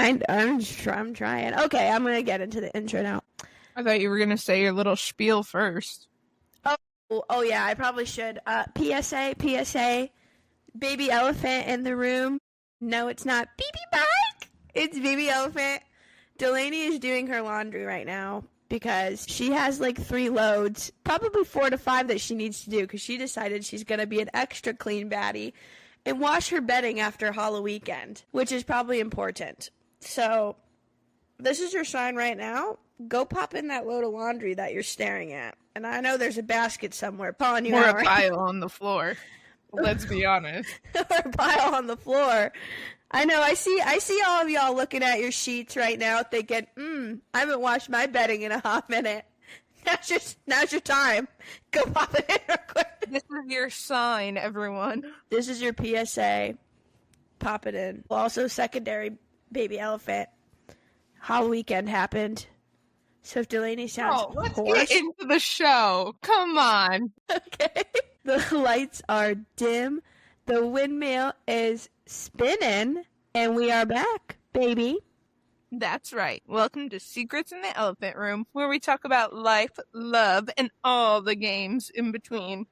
I'm trying. Okay, I'm going to get into the intro now. I thought you were going to say your little spiel first. Oh yeah, I probably should. PSA, baby elephant in the room. No, it's not BB Bike. It's baby elephant. Dalany is doing her laundry right now because she has like 3 loads, probably 4 to 5 that she needs to do because she decided she's going to be an extra clean baddie and wash her bedding after Halloween weekend, which is probably important. So this is your sign right now. Go pop in that load of laundry that you're staring at. And I know there's a basket somewhere pulling you out. Or a pile on the floor. Let's be honest. Or a pile on the floor. I know. I see all of y'all looking at your sheets right now thinking, I haven't washed my bedding in a hot minute. Now's your time. Go pop it in real quick. This is your sign, everyone. This is your PSA. Pop it in. Also, secondary baby elephant. Halloween weekend happened. So if Dalany sounds let's hoarse, get into the show. Come on. Okay. The lights are dim. The windmill is spinning. And we are back, baby. That's right. Welcome to Secrets in the Elephant Room, where we talk about life, love, and all the games in between.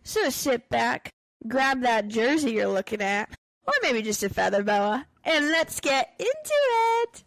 So sit back, grab that jersey you're looking at, or maybe just a feather boa, and let's get into it.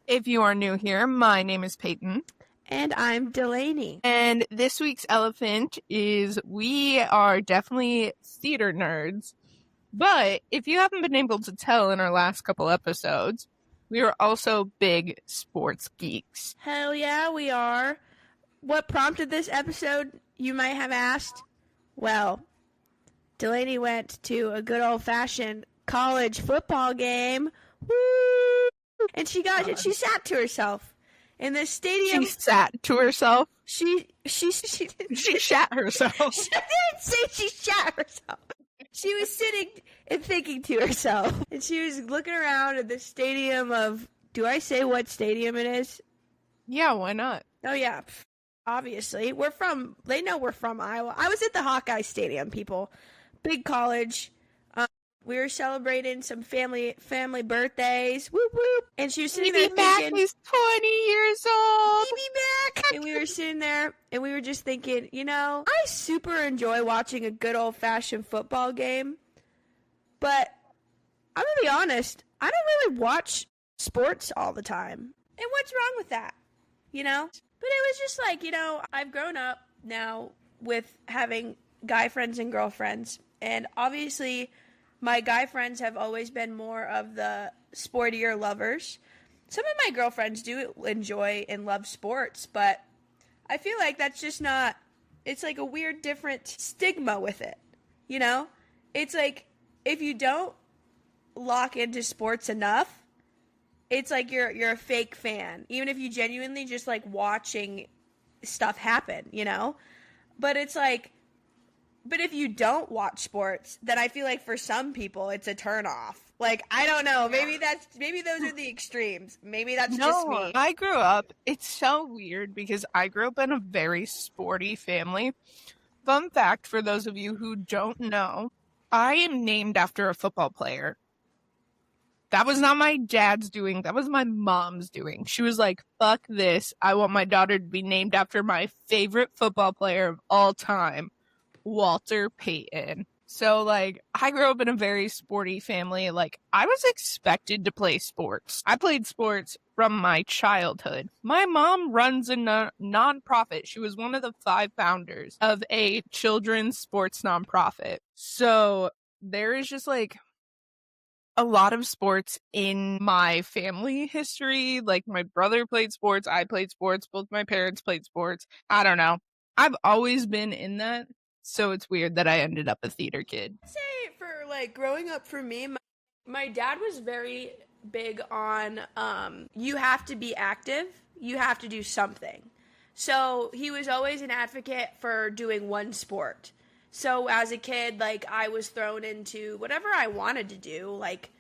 If you are new here, my name is Payton. And I'm Dalany. And this week's elephant is we are definitely theater nerds. But if you haven't been able to tell in our last couple episodes, we are also big sports geeks. Hell yeah, we are. What prompted this episode, you might have asked? Well, Dalany went to a good old-fashioned college football game. Woo! And she sat to herself in the stadium. She sat to herself? She shat herself. She didn't say she shat herself. She was sitting and thinking to herself. And she was looking around at the stadium of, do I say what stadium it is? Yeah, why not? Oh, yeah. Obviously. They know we're from Iowa. I was at the Hawkeye Stadium, people. Big college. We were celebrating some family birthdays. Whoop, whoop. And she was sitting there thinking, is 20 years old. Baby Mac. And we were sitting there and we were just thinking, I super enjoy watching a good old-fashioned football game. But I'm going to be honest, I don't really watch sports all the time. And what's wrong with that? But it was just like, I've grown up now with having guy friends and girlfriends. And obviously, my guy friends have always been more of the sportier lovers. Some of my girlfriends do enjoy and love sports, but I feel like that's just not, it's like a weird different stigma with it, It's like, if you don't lock into sports enough, it's like you're a fake fan, even if you genuinely just like watching stuff happen, But it's like, but if you don't watch sports, then I feel like for some people it's a turnoff. Like, I don't know. Maybe those are the extremes. Maybe that's just me. I grew up. It's so weird because I grew up in a very sporty family. Fun fact for those of you who don't know, I am named after a football player. That was not my dad's doing. That was my mom's doing. She was like, fuck this. I want my daughter to be named after my favorite football player of all time. Walter Payton. So, I grew up in a very sporty family. I was expected to play sports. I played sports from my childhood. My mom runs a nonprofit. She was one of the 5 founders of a children's sports nonprofit. So, there is just, a lot of sports in my family history. My brother played sports. I played sports. Both my parents played sports. I don't know. I've always been in that. So it's weird that I ended up a theater kid. Say like growing up for me, my dad was very big on you have to be active, you have to do something. So he was always an advocate for doing one sport. So as a kid, like I was thrown into whatever I wanted to do, like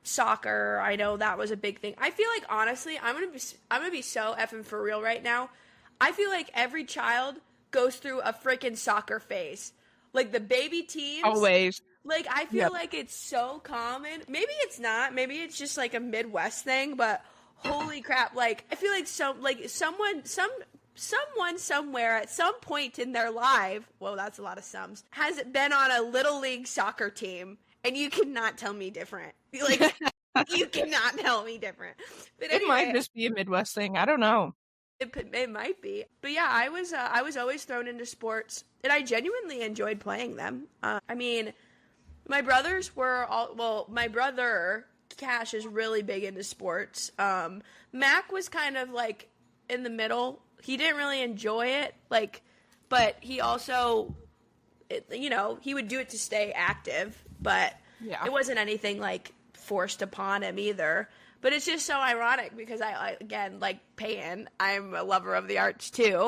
soccer. I know that was a big thing. I feel like honestly, I'm gonna be so effing for real right now. I feel like every child goes through a freaking soccer phase. Like the baby teens. Always. Like I feel like it's so common. Maybe it's not. Maybe it's just like a Midwest thing, but holy crap, like I feel like someone somewhere at some point in their life, whoa, that's a lot of sums, has been on a little league soccer team, and you cannot tell me different. Like you cannot tell me different. But anyway, it might just be a Midwest thing. I don't know. It might be. But yeah, I was always thrown into sports, and I genuinely enjoyed playing them. I mean, my brothers were all, well, my brother Cash is really big into sports. Mac was kind of like in the middle. He didn't really enjoy it, like, but he also, you know, he would do it to stay active, but it wasn't anything like forced upon him either. But it's just so ironic because I again, like Payton, I'm a lover of the arts too.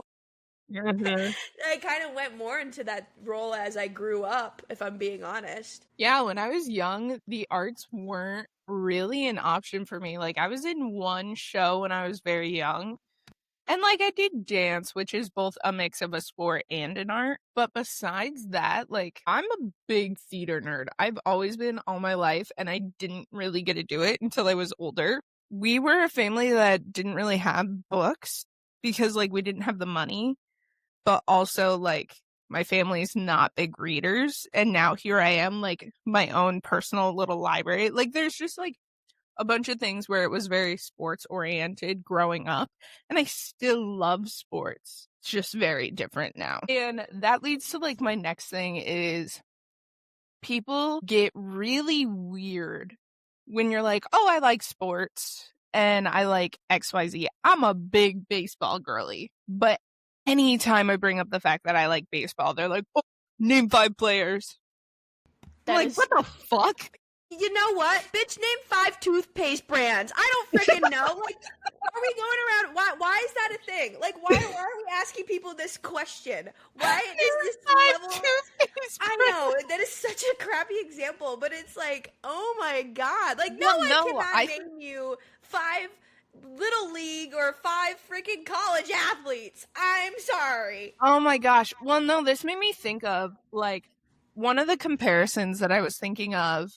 Mm-hmm. I kind of went more into that role as I grew up, if I'm being honest. Yeah, when I was young, the arts weren't really an option for me. Like, I was in one show when I was very young. And, like, I did dance, which is both a mix of a sport and an art. But besides that, like, I'm a big theater nerd. I've always been all my life, and I didn't really get to do it until I was older. We were a family that didn't really have books because, like, we didn't have the money. But also, like, my family's not big readers. And now here I am, like, my own personal little library. Like, there's just, like, a bunch of things where it was very sports oriented growing up, and I still love sports. It's just very different now. And that leads to like my next thing is people get really weird when you're like, oh, I like sports and I like XYZ. I'm a big baseball girly, but anytime I bring up the fact that I like baseball, they're like, oh, name 5 players. Like, what the fuck? You know what? Bitch, name 5 toothpaste brands. I don't freaking know. Like, are we going around? Why is that a thing? Like, why are we asking people this question? Why is this level? I know, that is such a crappy example, but it's like, oh my god. Like, no, I cannot name you 5 little league or 5 freaking college athletes. I'm sorry. Oh my gosh. Well, no, this made me think of, like, one of the comparisons that I was thinking of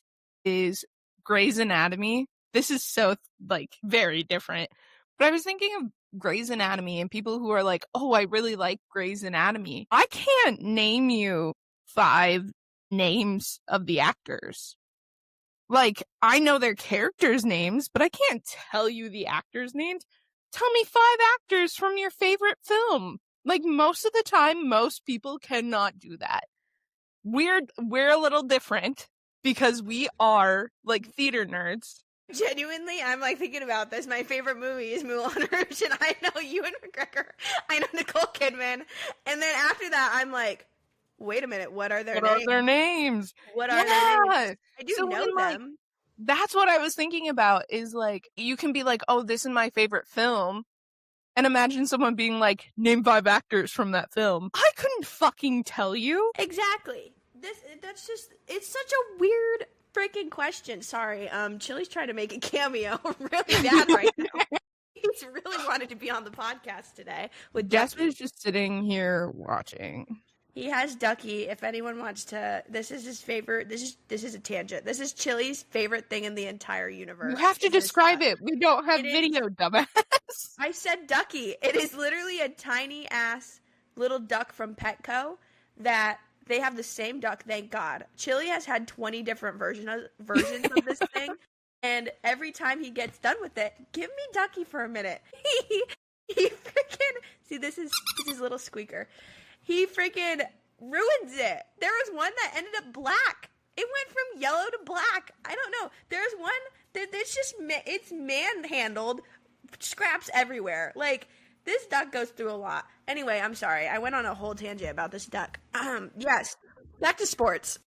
is Grey's Anatomy. This is so, like, very different. But I was thinking of Grey's Anatomy and people who are like, oh, I really like Grey's Anatomy. I can't name you 5 names of the actors. Like, I know their characters' names, but I can't tell you the actors' names. Tell me 5 actors from your favorite film. Like, most of the time, most people cannot do that. We're a little different because we are, like, theater nerds. Genuinely, I'm, like, thinking about this. My favorite movie is Moulin Rouge, and I know Ewan McGregor. I know Nicole Kidman. And then after that, I'm like, wait a minute, what are their names? What are their names? What are their names? I do know them. Like, that's what I was thinking about, is, like, you can be like, oh, this is my favorite film. And imagine someone being like, name 5 actors from that film. I couldn't fucking tell you. Exactly. That's just, it's such a weird freaking question. Sorry, Chili's trying to make a cameo really bad right now. He's really wanted to be on the podcast today. With Jasper's just sitting here watching. He has Ducky. If anyone wants to, this is his favorite. This is a tangent. This is Chili's favorite thing in the entire universe. You have to describe it. We don't have video, dumbass. I said Ducky. It is literally a tiny ass little duck from Petco that they have the same duck. Thank God. Chili has had 20 different versions of this thing, and every time he gets done with it, give me Ducky for a minute. He freaking see this is little squeaker. He freaking ruins it. There was one that ended up black. It went from yellow to black. I don't know. There's one that it's manhandled, scraps everywhere. Like, this duck goes through a lot. Anyway, I'm sorry. I went on a whole tangent about this duck. Yes. Back to sports.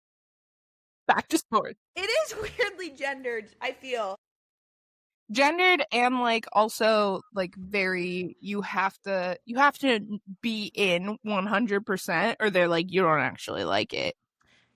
Back to sports. It is weirdly gendered, I feel. Gendered and like also like very you have to be in 100% or they're like you don't actually like it.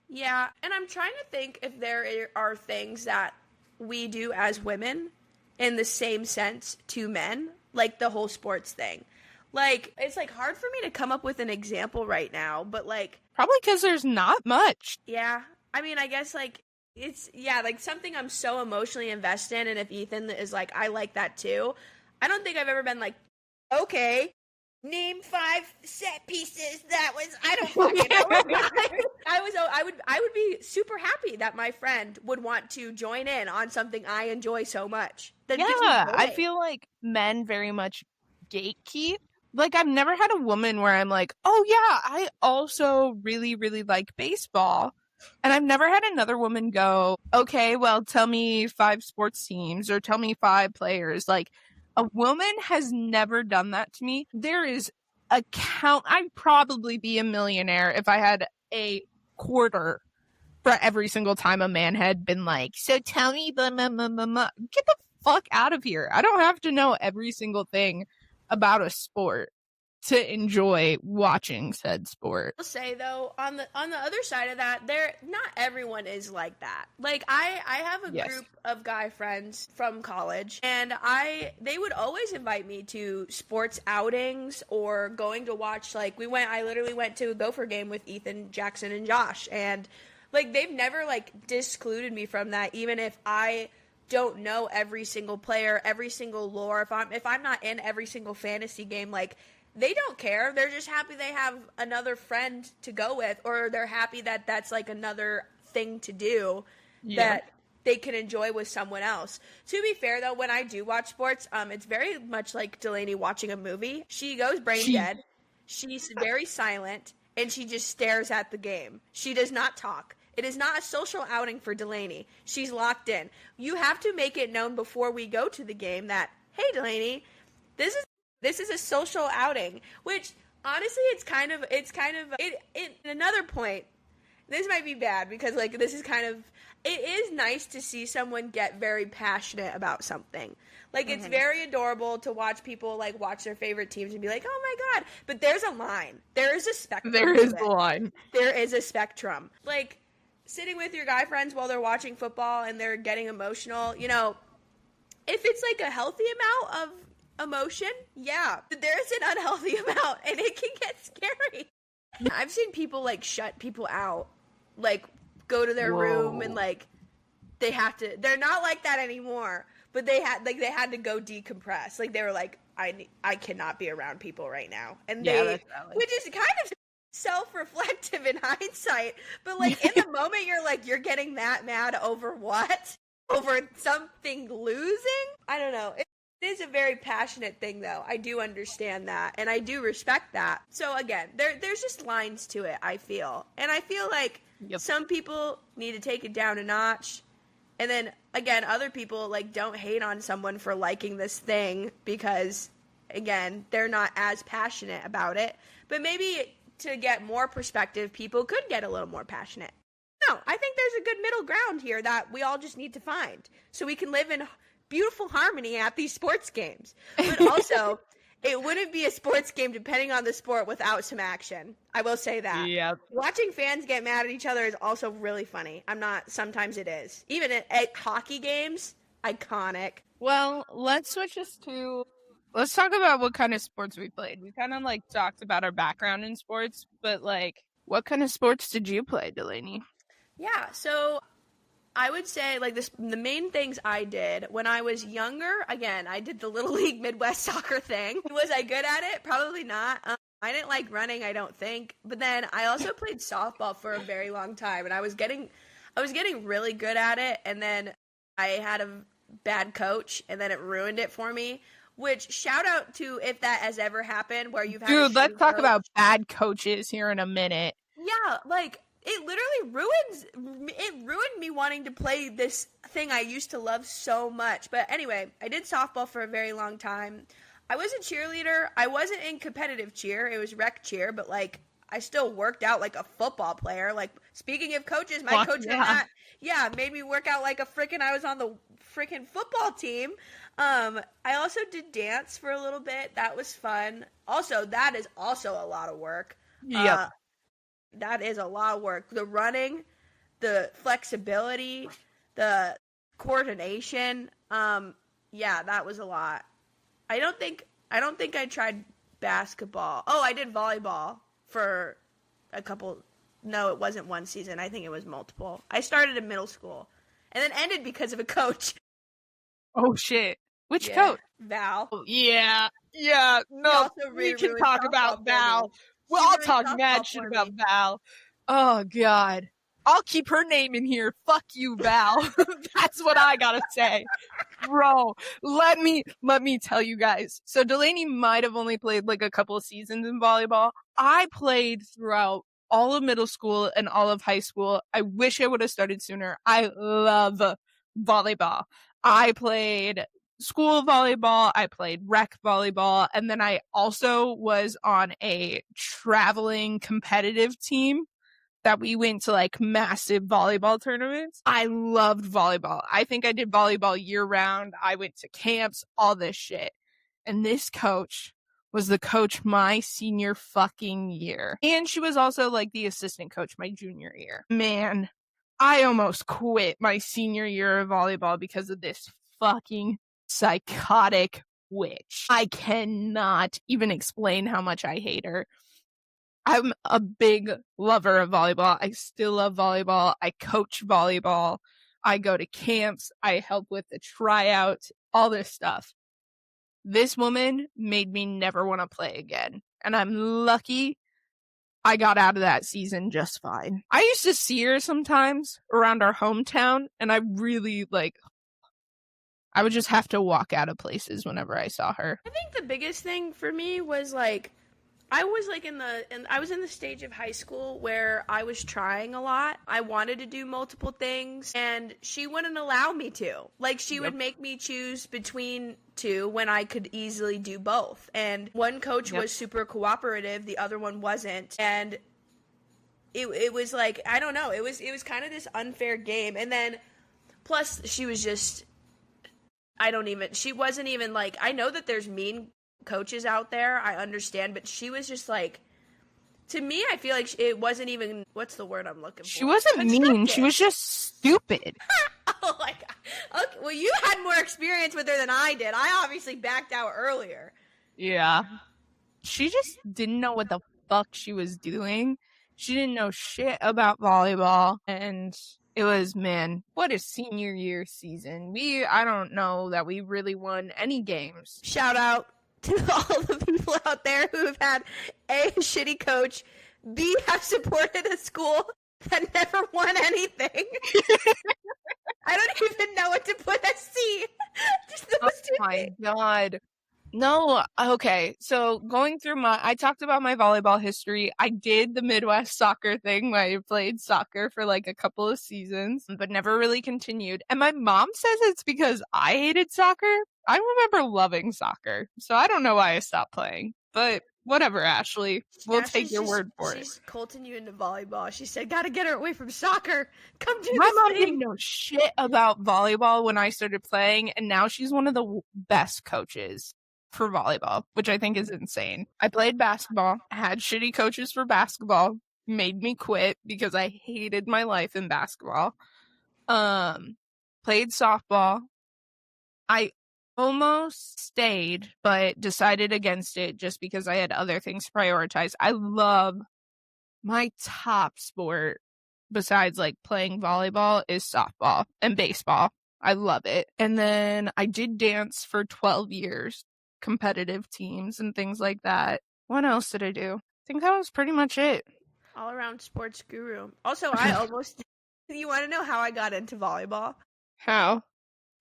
Yeah, and I'm trying to think if there are things that we do as women in the same sense to men, like the whole sports thing. Like, it's like hard for me to come up with an example right now, but like, Probably because there's not much. yeah, I mean, I guess like it's yeah, like something I'm so emotionally invested in, and if Ethan is like, I like that too. I don't think I've ever been like, okay, name 5 set pieces. That was I don't fucking know. I would be super happy that my friend would want to join in on something I enjoy so much. That gives me Yeah, I joy. feel like men very much gatekeep. Like I've never had a woman where I'm like, oh yeah, I also really, really like baseball. And I've never had another woman go, okay, well, tell me 5 sports teams or tell me 5 players. Like a woman has never done that to me. There is a count. I'd probably be a millionaire if I had a quarter for every single time a man had been like, so tell me, blah, blah, blah, blah, blah. Get the fuck out of here. I don't have to know every single thing about a sport to enjoy watching said sport. I'll say though, on the other side of that, not everyone is like that. Like I have a Yes. group of guy friends from college, and they would always invite me to sports outings or going to watch. Like I literally went to a Gopher game with Ethan, Jackson, and Josh, and like they've never like discluded me from that, even if I don't know every single player, every single lore. If I'm not in every single fantasy game, like they don't care. They're just happy they have another friend to go with, or they're happy that that's like another thing to do that they can enjoy with someone else. To be fair though, when I do watch sports, it's very much like Dalany watching a movie. She goes brain dead. She's very silent and she just stares at the game. She does not talk. It is not a social outing for Dalany. She's locked in. You have to make it known before we go to the game that, hey Dalany, this is a social outing, which honestly it's kind of another point. This might be bad because like this is kind of it is nice to see someone get very passionate about something. Like it's very adorable to watch people like watch their favorite teams and be like, "Oh my god." But there's a line. There is a spectrum. There is a line. There is a spectrum. Like sitting with your guy friends while they're watching football and they're getting emotional, you know, if it's like a healthy amount of emotion, yeah, but there is an unhealthy amount and it can get scary. I've seen people like shut people out, like go to their room and like they're not like that anymore, but they had to go decompress. Like they were like, I cannot be around people right now. And which is kind of self-reflective in hindsight, but like in the moment you're like, you're getting that mad over what? Over something losing? I don't know. It is a very passionate thing, though. I do understand that, and I do respect that. So, again, there's just lines to it, I feel. And I feel like some people need to take it down a notch. And then, again, other people, like, don't hate on someone for liking this thing because, again, they're not as passionate about it. But maybe to get more perspective, people could get a little more passionate. No, I think there's a good middle ground here that we all just need to find so we can live in beautiful harmony at these sports games. But also, it wouldn't be a sports game depending on the sport without some action. I will say that. Yep. Watching fans get mad at each other is also really funny. Sometimes it is. Even at hockey games, iconic. Well, let's talk about what kind of sports we played. We kind of like talked about our background in sports, but like what kind of sports did you play, Dalany? Yeah, so I would say like the main things I did when I was younger, again, I did the Little League Midwest soccer thing. Was I good at it? Probably not. I didn't like running, I don't think. But then I also played softball for a very long time, and I was getting really good at it, and then I had a bad coach, and then it ruined it for me. Which, shout out to if that has ever happened where you've had Dude, let's talk about bad coaches here in a minute. Yeah, like it literally ruined me wanting to play this thing I used to love so much. But anyway, I did softball for a very long time. I was a cheerleader. I wasn't in competitive cheer. It was rec cheer, but like I still worked out like a football player. Like, speaking of coaches, my coach in that, made me work out like I was on the freaking football team. I also did dance for a little bit. That was fun. Also, that is also a lot of work. Yep. That is a lot of work. The running, the flexibility, the coordination. That was a lot. I don't think I tried basketball. Oh, I did volleyball for a couple. No, it wasn't one season. I think it was multiple. I started in middle school and then ended because of a coach. Oh, shit. Which coach? Val. Oh, yeah. No, we can talk about Val. Well, I'll talk mad shit about Val. Oh, God. I'll keep her name in here. Fuck you, Val. That's what I gotta say. Bro, let me tell you guys. So Dalany might have only played like a couple of seasons in volleyball. I played throughout all of middle school and all of high school. I wish I would have started sooner. I love volleyball. I played school volleyball, I played rec volleyball, and then I also was on a traveling competitive team that we went to like massive volleyball tournaments. I loved volleyball. I think I did volleyball year round. I went to camps, all this shit. And this coach was the coach my senior fucking year. And she was also like the assistant coach my junior year. Man, I almost quit my senior year of volleyball because of this fucking psychotic witch. I cannot even explain how much I hate her. I'm a big lover of volleyball. I still love volleyball. I coach volleyball. I go to camps. I help with the tryouts, all this stuff. This woman made me never want to play again. And I'm lucky I got out of that season just fine. I used to see her sometimes around our hometown, and I really I would just have to walk out of places whenever I saw her. I think the biggest thing for me was like, I was like I was in the stage of high school where I was trying a lot. I wanted to do multiple things, and she wouldn't allow me to. Like, she would make me choose between two when I could easily do both. And one coach was super cooperative, the other one wasn't. And it was like, I don't know, it was kind of this unfair game. And then plus she was just, she wasn't even like, I know that there's mean coaches out there, I understand, but she was just like, to me, I feel like it wasn't even, what's the word I'm looking for? She wasn't mean, she was just stupid. Oh my God. Okay, well, you had more experience with her than I did. I obviously backed out earlier. Yeah. She just didn't know what the fuck she was doing. She didn't know shit about volleyball, and it was, man, what a senior year season. I don't know that we really won any games. Shout out to all the people out there who have had A, shitty coach, B, have supported a school that never won anything. I don't even know what to put as C. Just those two things. My God. No, okay. So going through I talked about my volleyball history. I did the Midwest soccer thing where I played soccer for like a couple of seasons, but never really continued. And my mom says it's because I hated soccer. I remember loving soccer, so I don't know why I stopped playing. But whatever, Ashley. We'll take your word for it. She's colting you into volleyball. She said, gotta get her away from soccer. Come do my this mom thing. didn't know shit about volleyball when I started playing, and now she's one of the best coaches for volleyball, which I think is insane. I played basketball, had shitty coaches for basketball, made me quit because I hated my life in basketball. Played softball. I almost stayed, but decided against it just because I had other things to prioritize. I love my top sport besides like playing volleyball is softball and baseball. I love it. And then I did dance for 12 years. Competitive teams and things like that. What else did I do? I think that was pretty much it. All around sports guru. Also, I almost, you want to know how I got into volleyball? How?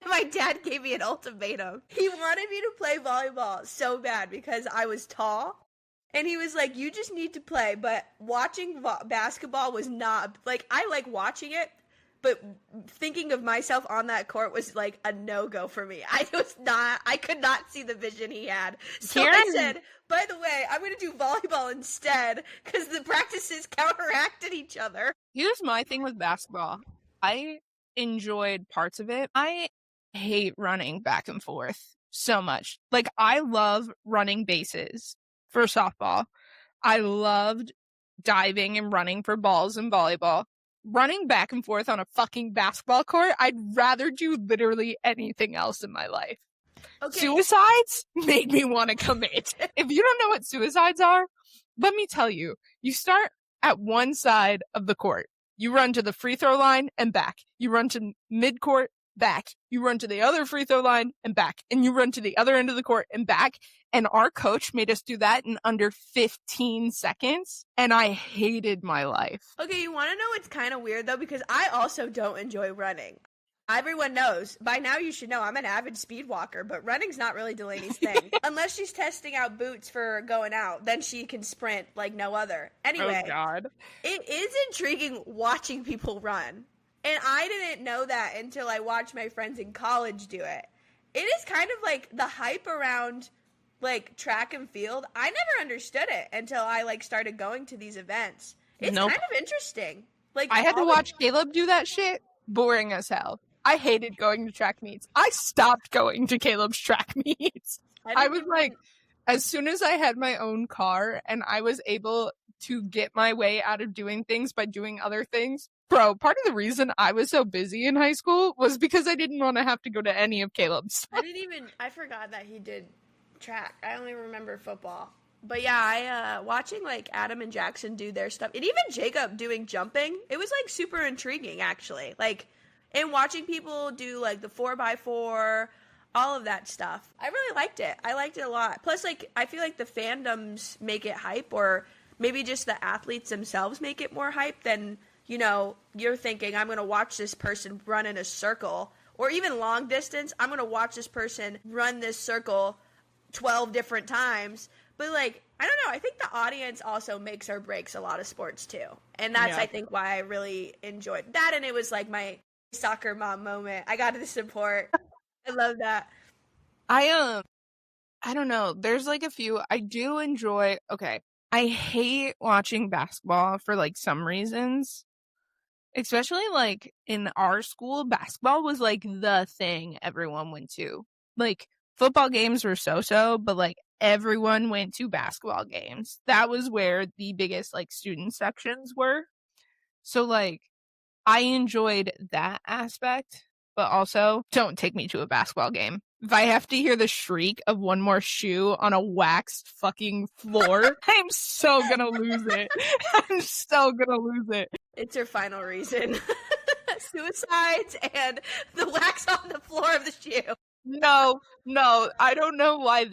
My dad gave me an ultimatum. He wanted me to play volleyball so bad because I was tall. And he was like, you just need to play. But watching basketball was not, like, I like watching it. but thinking of myself on that court was like a no-go for me. I could not see the vision he had. So I said, by the way, I'm going to do volleyball instead because the practices counteracted each other. Here's my thing with basketball. I enjoyed parts of it. I hate running back and forth so much. Like, I love running bases for softball. I loved diving and running for balls in volleyball. Running back and forth on a fucking basketball court, I'd rather do literally anything else in my life. Okay. Suicides made me want to commit. If you don't know what suicides are, let me tell you. You start at one side of the court. You run to the free throw line and back. You run to mid-court, back. You run to the other free throw line and back. And you run to the other end of the court and back. And our coach made us do that in under 15 seconds. And I hated my life. Okay, you want to know what's kind of weird, though? Because I also don't enjoy running. Everyone knows. By now you should know I'm an avid speed walker, but running's not really Delaney's thing. Unless she's testing out boots for going out, then she can sprint like no other. Anyway, oh God. It is intriguing watching people run. And I didn't know that until I watched my friends in college do it. It is kind of like the hype around like track and field. I never understood it until I like started going to these events. It's kind of interesting. Like I had to watch Caleb do that shit. Boring as hell. I hated going to track meets. I stopped going to Caleb's track meets. I was like, as soon as I had my own car and I was able to get my way out of doing things by doing other things. Bro, part of the reason I was so busy in high school was because I didn't want to have to go to any of Caleb's. I forgot that he did track. I only remember football. But yeah, I watching like Adam and Jackson do their stuff, and even Jacob doing jumping, it was like super intriguing actually. Like, and watching people do like the 4x4, all of that stuff. I really liked it. I liked it a lot. Plus, like, I feel like the fandoms make it hype, or maybe just the athletes themselves make it more hype than, you know, you're thinking, I'm going to watch this person run in a circle, or even long distance. I'm going to watch this person run this circle 12 different times. But, like, I don't know. I think the audience also makes or breaks a lot of sports, too. And that's, I think, why I really enjoyed that. And it was, like, my soccer mom moment. I got to support. I love that. I don't know. There's, like, a few. I do enjoy. Okay. I hate watching basketball for, like, some reasons. Especially, like, in our school, basketball was, like, the thing everyone went to. Like, football games were so-so, but, like, everyone went to basketball games. That was where the biggest, like, student sections were. So, like, I enjoyed that aspect, but also don't take me to a basketball game. If I have to hear the shriek of one more shoe on a waxed fucking floor, I'm so gonna lose it. I'm so gonna lose it. It's her final reason. Suicides and the wax on the floor of the shoe. No, I don't know why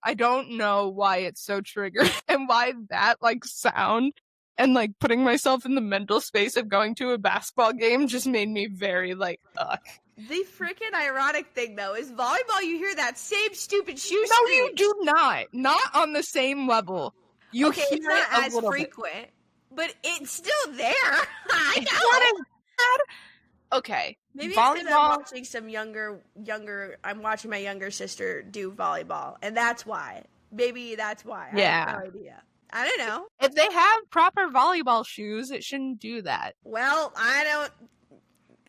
I don't know why it's so triggered and why that, like, sound and, like, putting myself in the mental space of going to a basketball game just made me very, like, ugh. The freaking ironic thing, though, is volleyball, you hear that same stupid shoe No, screech. you do not. Not on the same level. You okay, hear it's not it as frequent, but it's still there. I know. Not as bad. Okay. Maybe volleyball. It's I'm watching some younger, I'm watching my younger sister do volleyball, and that's why. Maybe that's why. Yeah. I have no idea. I don't know. If they have proper volleyball shoes, it shouldn't do that. Well,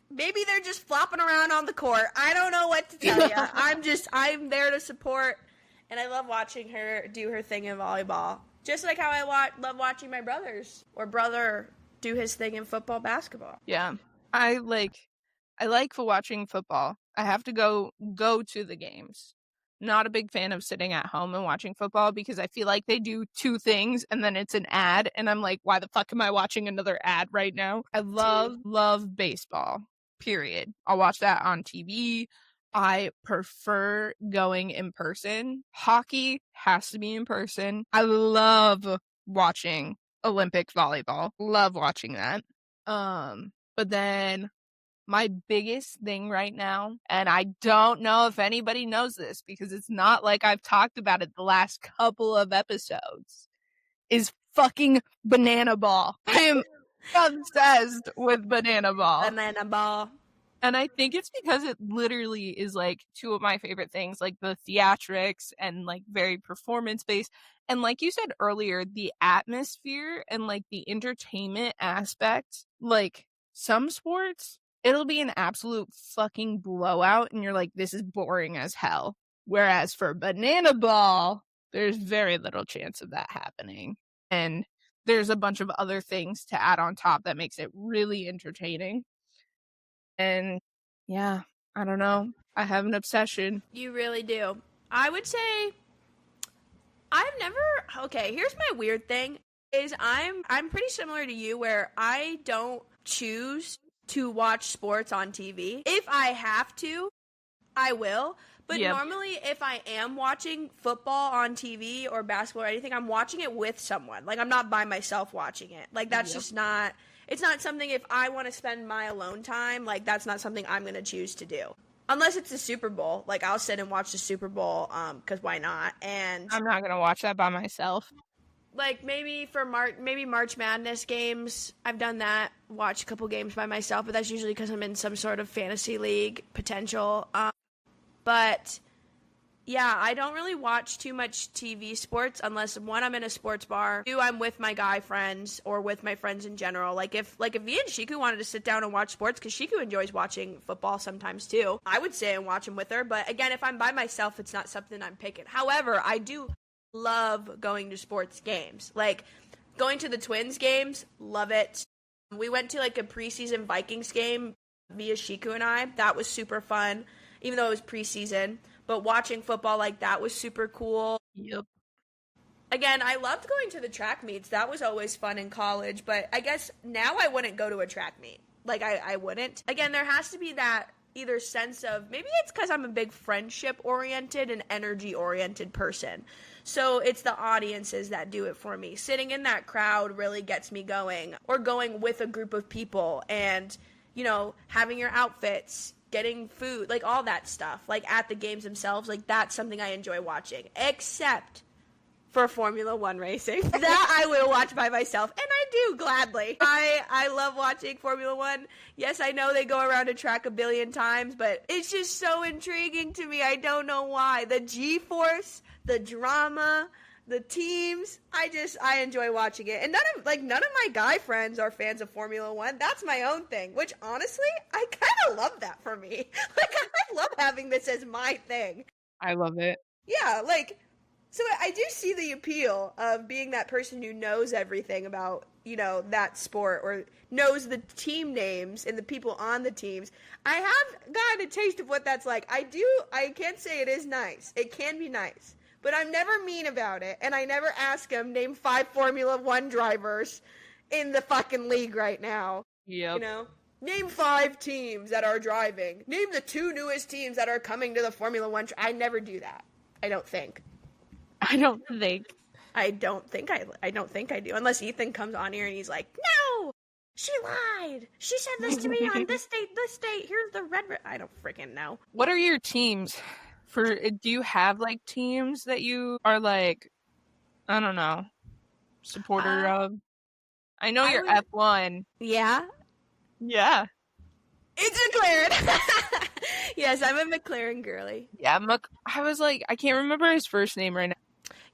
maybe they're just flopping around on the court. I don't know what to tell you. I'm there to support, and I love watching her do her thing in volleyball. Just like how I love watching my brother do his thing in football, basketball. Yeah. I like for watching football. I have to go to the games. Not a big fan of sitting at home and watching football because I feel like they do two things and then it's an ad and I'm like, why the fuck am I watching another ad right now? I love baseball, period. I'll watch that on TV. I prefer going in person. Hockey has to be in person. I love watching Olympic volleyball. Love watching that. But then my biggest thing right now, and I don't know if anybody knows this because it's not like I've talked about it the last couple of episodes, is fucking banana ball. I am Obsessed with Banana Ball. Banana Ball. And I think it's because it literally is like two of my favorite things, like the theatrics and like very performance based. And like you said earlier, the atmosphere and like the entertainment aspect, like some sports, it'll be an absolute fucking blowout and you're like, this is boring as hell. Whereas for Banana Ball, there's very little chance of that happening. And there's a bunch of other things to add on top that makes it really entertaining. And yeah, I don't know. I have an obsession. You really do. I would say okay, here's my weird thing is I'm pretty similar to you where I don't choose to watch sports on TV. If I have to, I will. But normally if I am watching football on TV or basketball or anything, I'm watching it with someone. Like I'm not by myself watching it. Like that's just not, it's not something if I want to spend my alone time, like that's not something I'm going to choose to do. Unless it's the Super Bowl. Like I'll sit and watch the Super Bowl cuz why not? And I'm not going to watch that by myself. Like maybe for March Madness games, I've done that. Watch a couple games by myself, but that's usually cuz I'm in some sort of fantasy league potential. But yeah, I don't really watch too much TV sports unless one, I'm in a sports bar, two, I'm with my guy friends or with my friends in general. Like if me and Shiku wanted to sit down and watch sports, because Shiku enjoys watching football sometimes too, I would sit and watch them with her. But again, if I'm by myself, it's not something I'm picking. However, I do love going to sports games. Like going to the Twins games, love it. We went to like a preseason Vikings game via Shiku and I. That was super fun. Even though it was preseason, but watching football like that was super cool. Yep. Again, I loved going to the track meets. That was always fun in college, but I guess now I wouldn't go to a track meet. Like, I wouldn't. Again, there has to be that either sense of, maybe it's because I'm a big friendship-oriented and energy-oriented person. So it's the audiences that do it for me. Sitting in that crowd really gets me going. Or going with a group of people and, you know, having your outfits, getting food, like all that stuff, like at the games themselves, like that's something I enjoy watching, except for Formula One racing. That I will watch by myself, and I do gladly. I love watching Formula One. Yes, I know they go around a track a billion times, but it's just so intriguing to me. I don't know why. The G-force, the drama, the teams, I enjoy watching it. And none of my guy friends are fans of Formula One. That's my own thing, which honestly, I kind of love that for me. Like, I love having this as my thing. I love it. Yeah, like, so I do see the appeal of being that person who knows everything about, you know, that sport or knows the team names and the people on the teams. I have gotten a taste of what that's like. I can't say it is nice. It can be nice. But I'm never mean about it, and I never ask him, name 5 Formula One drivers in the fucking league right now. Yep. You know? Name 5 teams that are driving. Name the 2 newest teams that are coming to the Formula One. I never do that. I don't think. I don't think I do. Unless Ethan comes on here and he's like, no! She lied! She said this to me on this date. Here's the red... I don't freaking know. What are your teams? Do you have like teams that you are like, I don't know, supporter of? I know you're F1. Yeah? Yeah. It's McLaren. Yes, I'm a McLaren girly. Yeah, I was like, I can't remember his first name right now.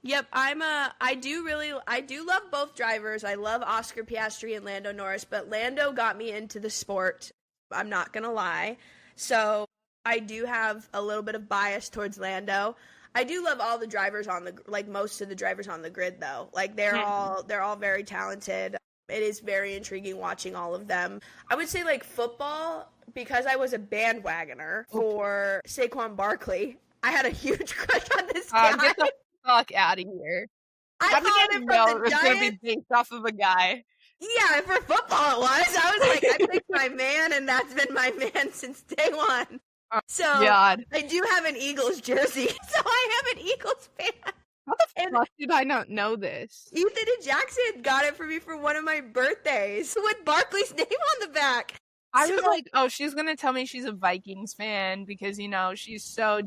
Yep, I do love both drivers. I love Oscar Piastri and Lando Norris, but Lando got me into the sport. I'm not gonna lie. So I do have a little bit of bias towards Lando. I do love all the drivers most of the drivers on the grid though. Like they're all very talented. It is very intriguing watching all of them. I would say like football, because I was a bandwagoner for Saquon Barkley. I had a huge crush on this guy. Get the fuck out of here. I thought it from the Giants. Going to be based off of a guy. Yeah, for football it was. I was like, I picked my man, and that's been my man since day one. So, God. I do have an Eagles jersey, so I am an Eagles fan. How the fuck did I not know this? Ethan and Jackson got it for me for one of my birthdays with Barkley's name on the back. I was like, oh, she's going to tell me she's a Vikings fan because, you know, she's so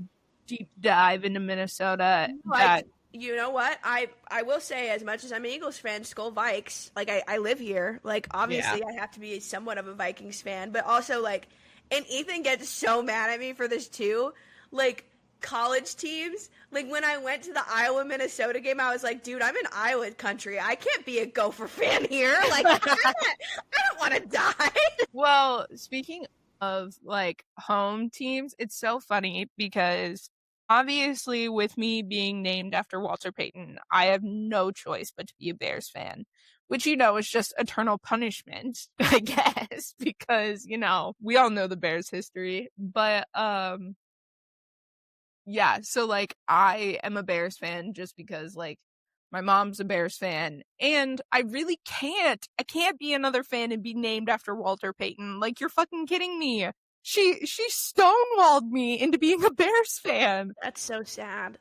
deep dive into Minnesota that You know what? I will say, as much as I'm an Eagles fan, Skull Vikes, like I live here. Like Yeah. obviously I have to be somewhat of a Vikings fan, but also like, and Ethan gets so mad at me for this too. Like college teams, like when I went to the Iowa Minnesota game, I was like, dude, I'm in Iowa country. I can't be a Gopher fan here. Like I don't want to die. Well, speaking of like home teams, it's so funny because obviously with me being named after Walter Payton, I have no choice but to be a Bears fan, which is just eternal punishment, I guess, because we all know the Bears history. But yeah, so like I am a Bears fan just because like my mom's a Bears fan, and I really I can't be another fan and be named after Walter Payton. Like, you're fucking kidding me. She stonewalled me into being a Bears fan. That's so sad.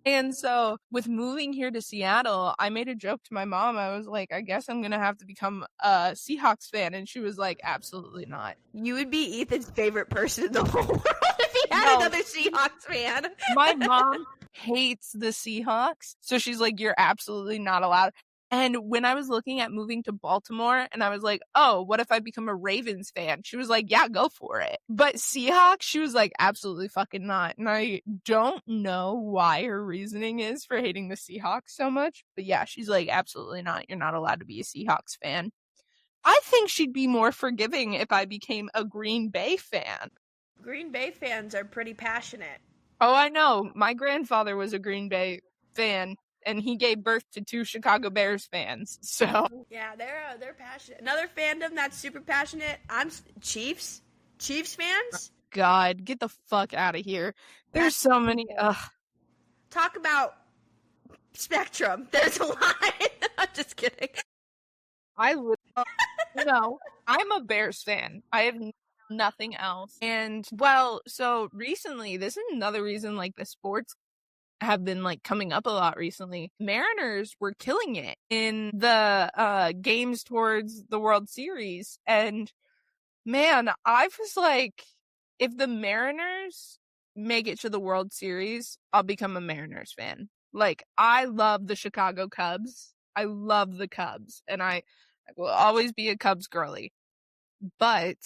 And so with moving here to Seattle, I made a joke to my mom. I was like, I guess I'm gonna have to become a Seahawks fan, and she was like, absolutely not. You would be Ethan's favorite person in the whole world if he had No. another Seahawks fan. My mom hates the Seahawks, so she's like, you're absolutely not allowed. And when I was looking at moving to Baltimore, and I was like, oh, what if I become a Ravens fan? She was like, yeah, go for it. But Seahawks, she was like, absolutely fucking not. And I don't know why her reasoning is for hating the Seahawks so much. But yeah, she's like, absolutely not. You're not allowed to be a Seahawks fan. I think she'd be more forgiving if I became a Green Bay fan. Green Bay fans are pretty passionate. Oh, I know. My grandfather was a Green Bay fan, and he gave birth to 2 Chicago Bears fans. So yeah, they're passionate. Another fandom that's super passionate. I'm Chiefs fans. God, get the fuck out of here. There's so many. Talk about spectrum. There's a line. I'm just kidding. No, I'm a Bears fan. I have nothing else. And well, so recently, this is another reason like the sports have been like coming up a lot recently. Mariners were killing it in the games towards the World Series, and man, I was like, if the Mariners make it to the World Series, I'll become a Mariners fan. Like, I love the Chicago Cubs. I love the Cubs, and I will always be a Cubs girly. But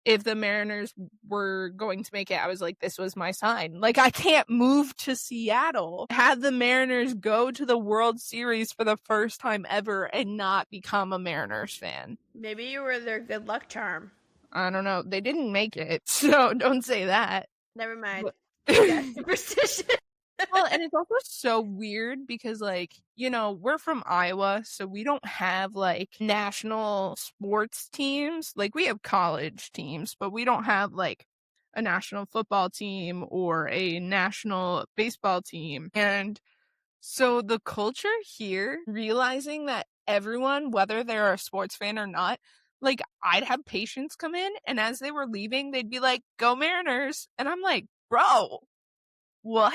if the Mariners were going to make it, I was like, this was my sign. Like, I can't move to Seattle, have the Mariners go to the World Series for the first time ever and not become a Mariners fan. Maybe you were their good luck charm. I don't know. They didn't make it, so don't say that. Never mind. Yeah, superstition. Well, and it's also so weird because, like, we're from Iowa, so we don't have, like, national sports teams. Like, we have college teams, but we don't have, like, a national football team or a national baseball team. And so the culture here, realizing that everyone, whether they're a sports fan or not, like, I'd have patients come in, and as they were leaving, they'd be like, go Mariners. And I'm like, bro, what?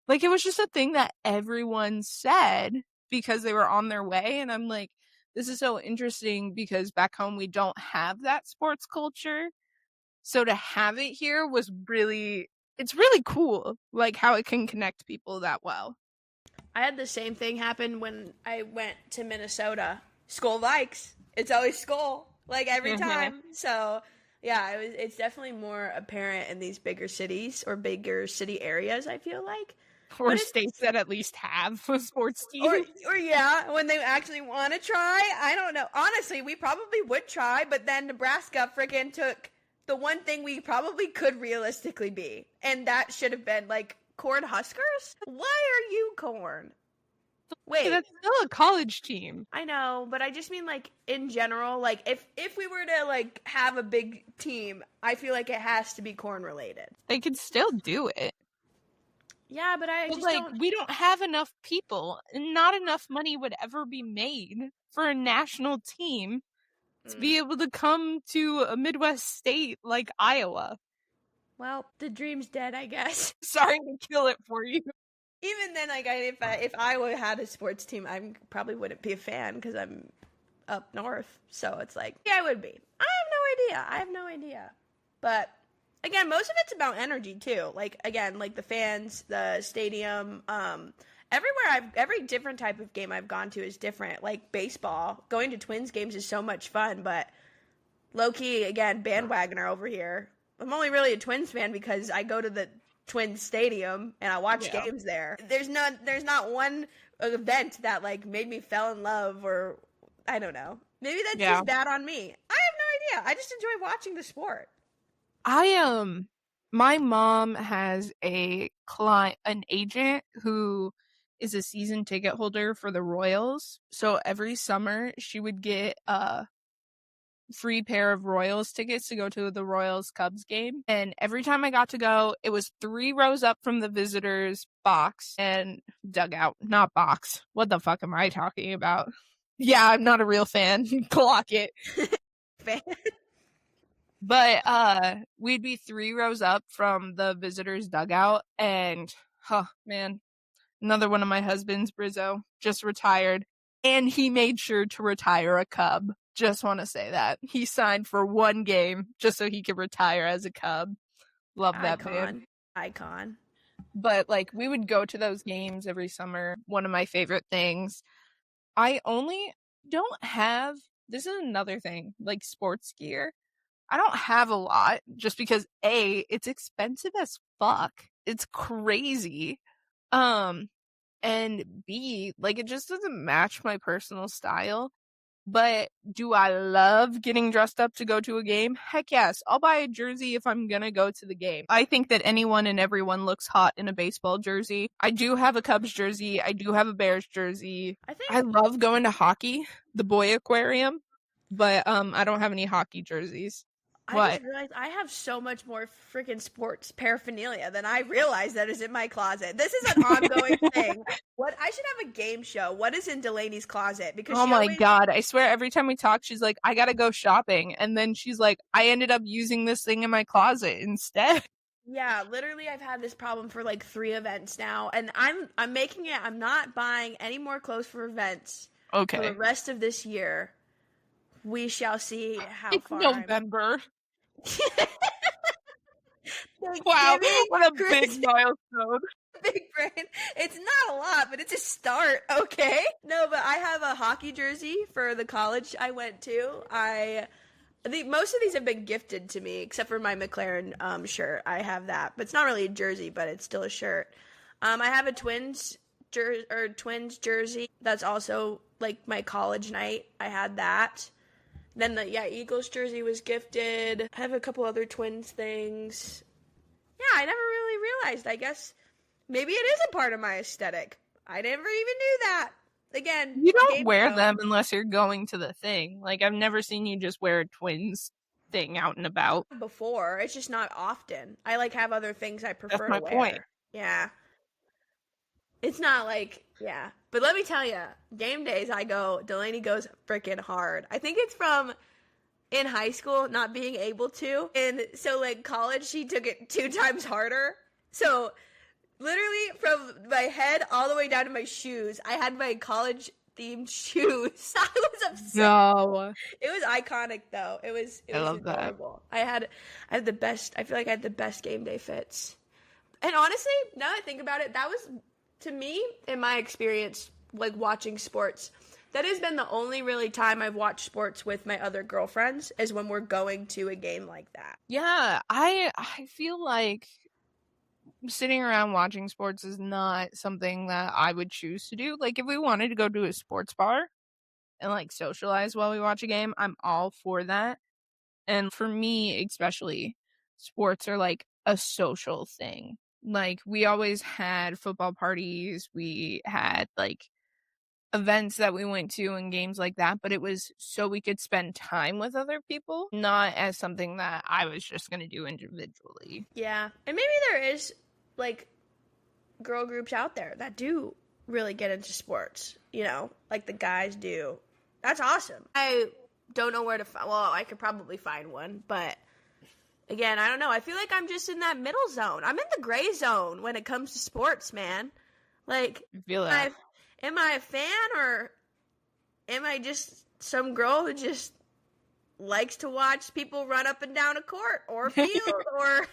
Like, it was just a thing that everyone said because they were on their way. And I'm like, this is so interesting because back home we don't have that sports culture. So to have it here was it's really cool, like how it can connect people that well. I had the same thing happen when I went to Minnesota. Skull Vikes. It's always Skull, like every time. So yeah, it's definitely more apparent in these bigger cities or bigger city areas, I feel like. Or states that at least have a sports team. Or yeah, when they actually want to try. I don't know. Honestly, we probably would try, but then Nebraska freaking took the one thing we probably could realistically be. And that should have been, like, Corn Huskers? Why are you Corn? Wait. That's still a college team. I know, but I just mean, like, in general, like, if we were to, like, have a big team, I feel like it has to be Corn related. They could still do it. Yeah, but we don't have enough people, and not enough money would ever be made for a national team to be able to come to a Midwest state like Iowa. Well, the dream's dead, I guess. Sorry to kill it for you. Even then, like, if Iowa had a sports team, I probably wouldn't be a fan because I'm up north. So it's like, yeah, I would be. I have no idea. But again, most of it's about energy too. Like again, like the fans, the stadium, every different type of game I've gone to is different. Like baseball, going to Twins games is so much fun, but low key again, bandwagoner over here. I'm only really a Twins fan because I go to the Twins stadium and I watch games there. There's not one event that like made me fell in love, or I don't know. Maybe that's just bad on me. I have no idea. I just enjoy watching the sport. My mom has an agent who is a season ticket holder for the Royals. So every summer she would get a free pair of Royals tickets to go to the Royals Cubs game. And every time I got to go, it was 3 rows up from the visitors box and dugout, not box. What the fuck am I talking about? Yeah, I'm not a real fan. Clock it. Fan. But we'd be 3 rows up from the visitors dugout, and man, another one of my husband's, Brizzo, just retired, and he made sure to retire a Cub. Just want to say that. He signed for 1 game just so he could retire as a Cub. Love that man. Icon. But like, we would go to those games every summer. One of my favorite things. I only don't have, this is another thing, like sports gear. I don't have a lot just because A, it's expensive as fuck. It's crazy. And B, like, it just doesn't match my personal style. But do I love getting dressed up to go to a game? Heck yes. I'll buy a jersey if I'm gonna go to the game. I think that anyone and everyone looks hot in a baseball jersey. I do have a Cubs jersey. I do have a Bears jersey. I love going to hockey, the boy aquarium, but I don't have any hockey jerseys. I just realized I have so much more freaking sports paraphernalia than I realized that is in my closet. This is an ongoing thing. I should have a game show. What is in Delaney's closet? Because God, I swear every time we talk, she's like, I gotta go shopping. And then she's like, I ended up using this thing in my closet instead. Yeah, literally I've had this problem for like 3 events now. And I'm making it, I'm not buying any more clothes for events for the rest of this year. We shall see how far. November. Wow, what a big milestone. Big brain. It's not a lot, but it's a start, okay? No, but I have a hockey jersey for the college I went to. Most of these have been gifted to me, except for my McLaren shirt. I have that, but it's not really a jersey, but it's still a shirt. I have a Twins jersey. That's also like my college night. I had that. Then the Eagles jersey was gifted. I have a couple other Twins things. Yeah, I never really realized. I guess maybe it is a part of my aesthetic. I never even knew that. Again, you don't wear them unless you're going to the thing. Like, I've never seen you just wear a Twins thing out and about. Before, it's just not often. I like have other things I prefer to wear. That's my point. Yeah. It's not like, yeah. But let me tell you, game days Delaney goes freaking hard. I think it's from in high school not being able to. And so like college, she took it 2 times harder. So literally from my head all the way down to my shoes, I had my college themed shoes. I was upset. No. It was iconic though. It was adorable. I had the best, I feel like I had the best game day fits. And honestly, now that I think about it, that was, to me, in my experience, like watching sports, that has been the only really time I've watched sports with my other girlfriends is when we're going to a game like that. Yeah, I feel like sitting around watching sports is not something that I would choose to do. Like, if we wanted to go to a sports bar and like socialize while we watch a game, I'm all for that. And for me, especially, sports are like a social thing. Like, we always had football parties, we had like events that we went to and games like that, but it was so we could spend time with other people, not as something that I was just going to do individually. Yeah. And maybe there is like girl groups out there that do really get into sports, you know, like the guys do. That's awesome. I don't know where to find, well, I could probably find one, but again, I don't know. I feel like I'm just in that middle zone. I'm in the gray zone when it comes to sports, man. Like, I feel that. Am I a fan or am I just some girl who just likes to watch people run up and down a court or field or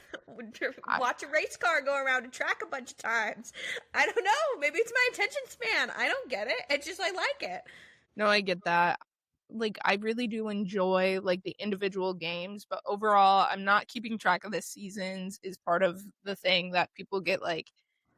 watch a race car go around a track a bunch of times. I don't know. Maybe it's my attention span. I don't get it. It's just I like it. No, I get that. Like, I really do enjoy, like, the individual games, but overall, I'm not keeping track of the seasons is part of the thing that people get, like,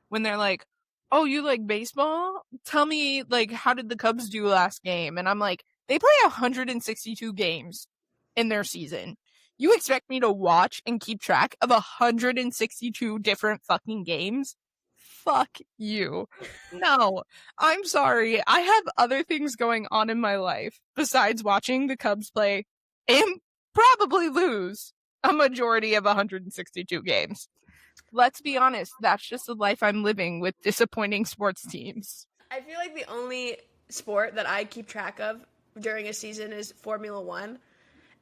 when they're like, oh, you like baseball? Tell me, like, how did the Cubs do last game? And I'm like, they play 162 games in their season. You expect me to watch and keep track of 162 different fucking games? Fuck you. No, I'm sorry. I have other things going on in my life besides watching the Cubs play and probably lose a majority of 162 games. Let's be honest, that's just the life I'm living with disappointing sports teams. I feel like the only sport that I keep track of during a season is Formula One.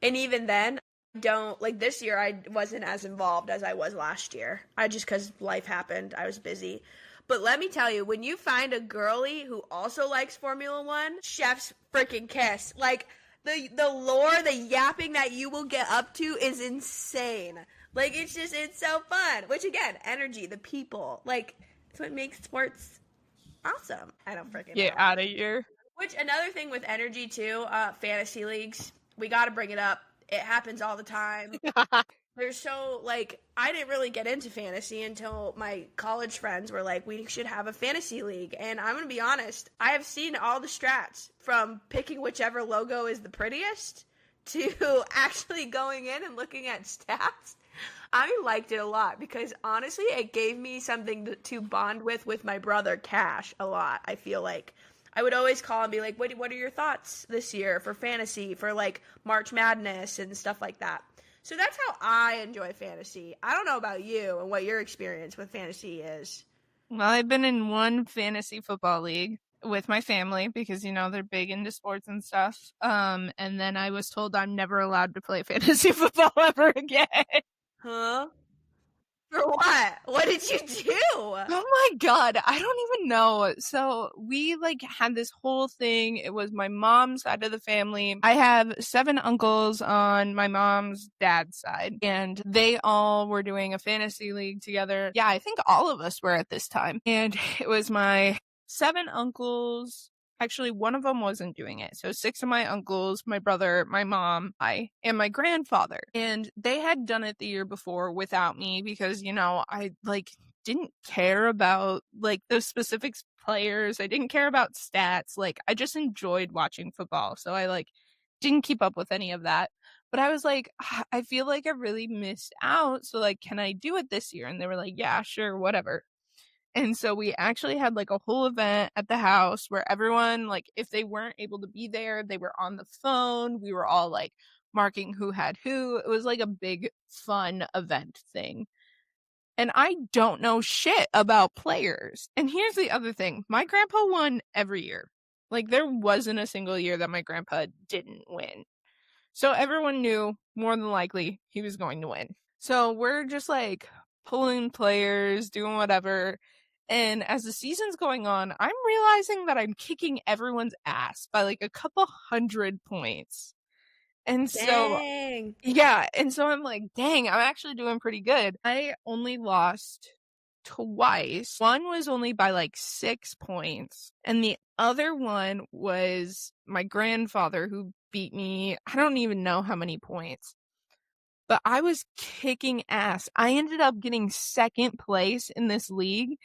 And even then, like this year I wasn't as involved as I was last year. Because life happened, I was busy. But let me tell you, when you find a girly who also likes Formula One, chef's freaking kiss. Like the lore, the yapping that you will get up to is insane. Like it's so fun. Which again, energy, the people, like it's what makes sports awesome. I don't freaking Get know. out of here. Which another thing with energy too, fantasy leagues, we got to bring it up. It happens all the time. There's so, like, I didn't really get into fantasy until my college friends were like, we should have a fantasy league. And I'm going to be honest, I have seen all the strats from picking whichever logo is the prettiest to actually going in and looking at stats. I liked it a lot because, honestly, it gave me something to bond with my brother Cash a lot, I feel like. I would always call and be like, what are your thoughts this year for fantasy, for like March Madness and stuff like that. So that's how I enjoy fantasy. I don't know about you and what your experience with fantasy is. Well, I've been in one fantasy football league with my family because, you know, they're big into sports and stuff. And then I was told I'm never allowed to play fantasy football ever again. Huh? For what? What did you do? Oh my god, I don't even know. So we like had this whole thing. It was my mom's side of the family. I have 7 uncles on my mom's dad's side, and they all were doing a fantasy league together. Yeah, I think all of us were at this time. And it was my 7 uncles. Actually, one of them wasn't doing it. So 6 of my uncles, my brother, my mom, I, and my grandfather. And they had done it the year before without me because, you know, I like didn't care about like those specific players. I didn't care about stats. Like I just enjoyed watching football. So I like didn't keep up with any of that. But I was like, I feel like I really missed out. So like, can I do it this year? And they were like, yeah, sure, whatever. And so we actually had like a whole event at the house where everyone, like, if they weren't able to be there, they were on the phone. We were all like marking who had who. It was like a big fun event thing. And I don't know shit about players. And here's the other thing. My grandpa won every year. Like there wasn't a single year that my grandpa didn't win. So everyone knew more than likely he was going to win. So we're just like pulling players, doing whatever. And as the season's going on, I'm realizing that I'm kicking everyone's ass by like a couple 100 points. And so, yeah. And so I'm like, dang, I'm actually doing pretty good. I only lost twice. One was only by like 6 points. And the other one was my grandfather who beat me. I don't even know how many points. But I was kicking ass. I ended up getting 2nd place in this league.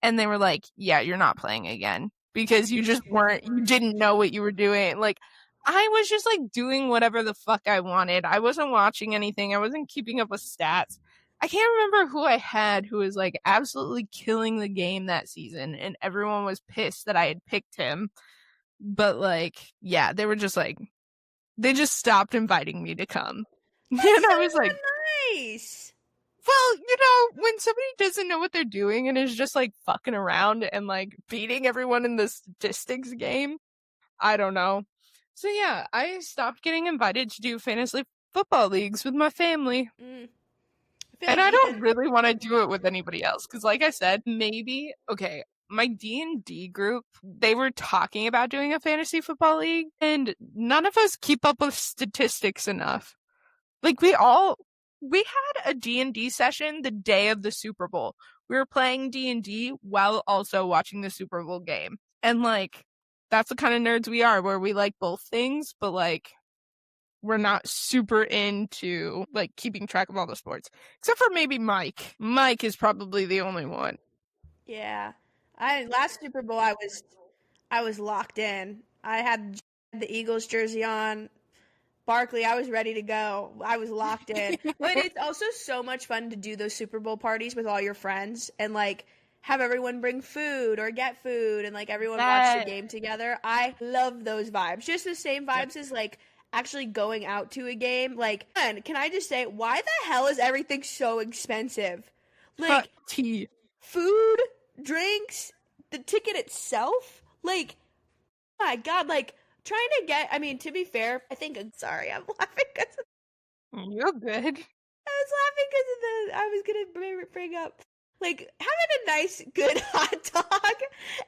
And they were like, yeah, you're not playing again because you didn't know what you were doing. Like, I was just like doing whatever the fuck I wanted. I wasn't watching anything. I wasn't keeping up with stats. I can't remember who I had who was like absolutely killing the game that season. And everyone was pissed that I had picked him. But like, yeah, they were just like, they just stopped inviting me to come. That's and I so was like, nice. Well, you know, when somebody doesn't know what they're doing and is just like fucking around and like beating everyone in the statistics game, I don't know. So yeah, I stopped getting invited to do fantasy football leagues with my family. And I don't really want to do it with anybody else. Because like I said, maybe, okay, my D&D group, they were talking about doing a fantasy football league, and none of us keep up with statistics enough. Like, we had a D&D session the day of the Super Bowl. We were playing D&D while also watching the Super Bowl game. And, like, that's the kind of nerds we are, where we like both things, but, like, we're not super into, like, keeping track of all the sports. Except for maybe Mike. Mike is probably the only one. Yeah. Last Super Bowl I was locked in. I had the Eagles jersey on. Barkley, I was ready to go. I was locked in. But it's also so much fun to do those Super Bowl parties with all your friends and like have everyone bring food or get food and like everyone watch the game together. I love those vibes. Just the same vibes as like actually going out to a game. Like, and can I just say, why the hell is everything so expensive? Like tea, food, drinks, the ticket itself. Like, my God, like trying to get, I mean, to be fair, I think, sorry, I'm laughing because you're good. I was laughing because of I was going to bring up, like, having a nice, good hot dog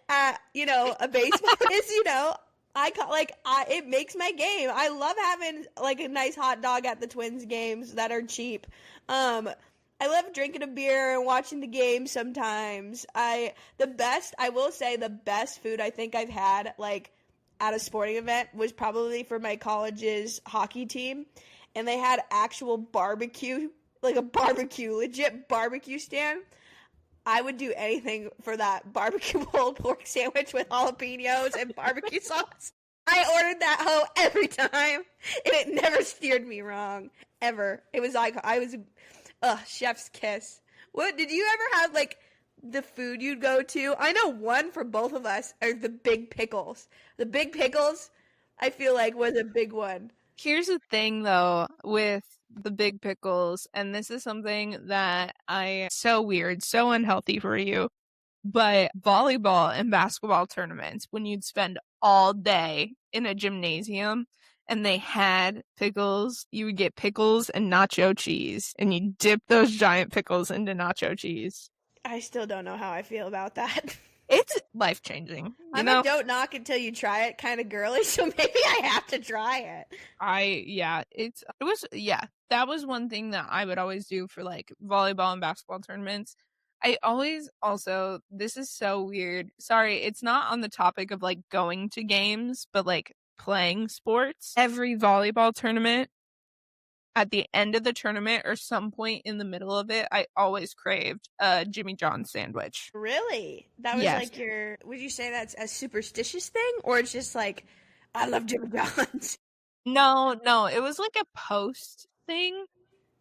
at, you know, a baseball is, you know, it makes my game. I love having, like, a nice hot dog at the Twins games that are cheap. I love drinking a beer and watching the game sometimes. I will say the best food I think I've had, like, at a sporting event was probably for my college's hockey team, and they had actual barbecue, like a barbecue, legit barbecue stand. I would do anything for that barbecue pulled pork sandwich with jalapenos and barbecue sauce. I ordered that hoe every time, and it never steered me wrong, ever. It was like, chef's kiss. What, did you ever have, like, the food you'd go to? I know one for both of us are the big pickles. The big pickles, I feel like, was a big one. Here's the thing, though, with the big pickles, and this is something that so weird, so unhealthy for you, but volleyball and basketball tournaments, when you'd spend all day in a gymnasium and they had pickles, you would get pickles and nacho cheese, and you dip those giant pickles into nacho cheese. I still don't know how I feel about that. It's life-changing. I'm a don't knock until you try it kind of girly, so maybe I have to try it. That was one thing that I would always do for like volleyball and basketball tournaments. I always also, this is so weird. Sorry, it's not on the topic of like going to games, but like playing sports. Every volleyball tournament, at the end of the tournament or some point in the middle of it, I always craved a Jimmy John's sandwich. Really? That was like would you say that's a superstitious thing? Or it's just like, I love Jimmy John's? No, it was like a post thing.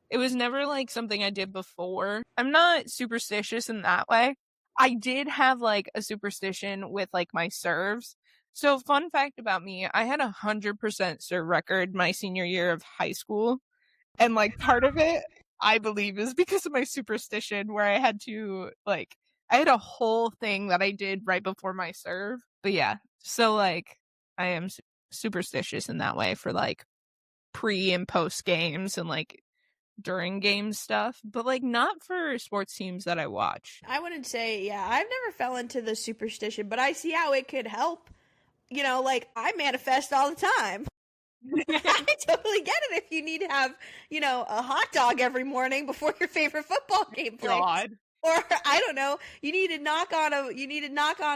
It was never like something I did before. I'm not superstitious in that way. I did have like a superstition with like my serves. So fun fact about me, I had 100% serve record my senior year of high school. And like part of it, I believe, is because of my superstition where I had a whole thing that I did right before my serve. But yeah, so like I am superstitious in that way for like pre and post games and like during game stuff, but like not for sports teams that I watch. I wouldn't say, I've never fell into the superstition, but I see how it could help. You know, like I manifest all the time. I totally get it if you need to have, you know, a hot dog every morning before your favorite football game plays. God. Or I don't know, you need to knock on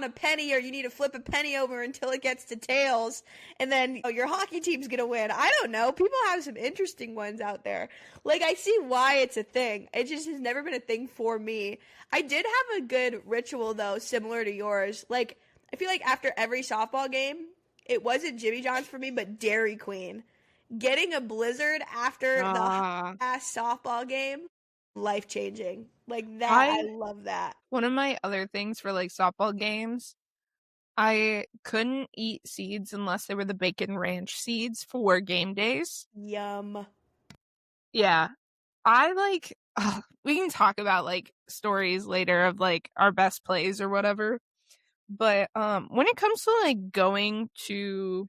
a penny, or you need to flip a penny over until it gets to tails, and then your hockey team's gonna win. I don't know. People have some interesting ones out there. Like, I see why it's a thing. It just has never been a thing for me. I did have a good ritual though, similar to yours. Like, I feel like after every softball game, it wasn't Jimmy John's for me, but Dairy Queen. Getting a Blizzard after the last softball game, life-changing. Like that, I love that. One of my other things for like softball games, I couldn't eat seeds unless they were the Bacon Ranch seeds for game days. Yum. Yeah. We can talk about like stories later of like our best plays or whatever. But when it comes to like going to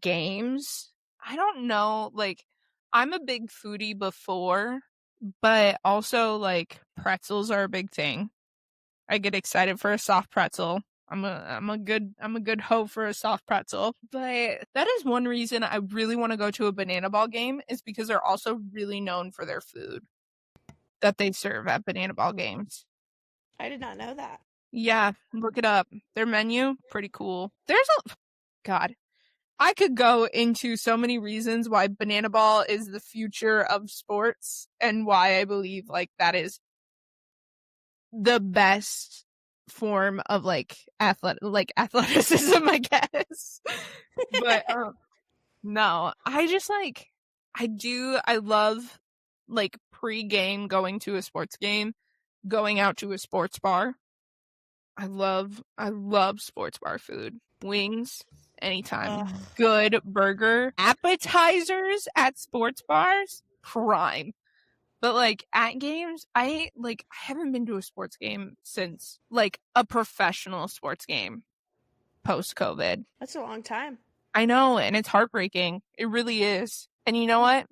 games, I don't know, like I'm a big foodie before, but also like pretzels are a big thing. I get excited for a soft pretzel. I'm a good hoe for a soft pretzel. But that is one reason I really want to go to a banana ball game, is because they're also really known for their food that they serve at banana ball games. I did not know that. Yeah, look it up. Their menu, pretty cool. God, I could go into so many reasons why banana ball is the future of sports and why I believe like that is the best form of like athleticism, I guess. But no, I just like I love like pre-game going to a sports game, going out to a sports bar. I love sports bar food. Wings, anytime. Ugh. Good burger. Appetizers at sports bars, prime. But like at games, I haven't been to a sports game since like a professional sports game post COVID. That's a long time. I know, and it's heartbreaking. It really is. And you know what?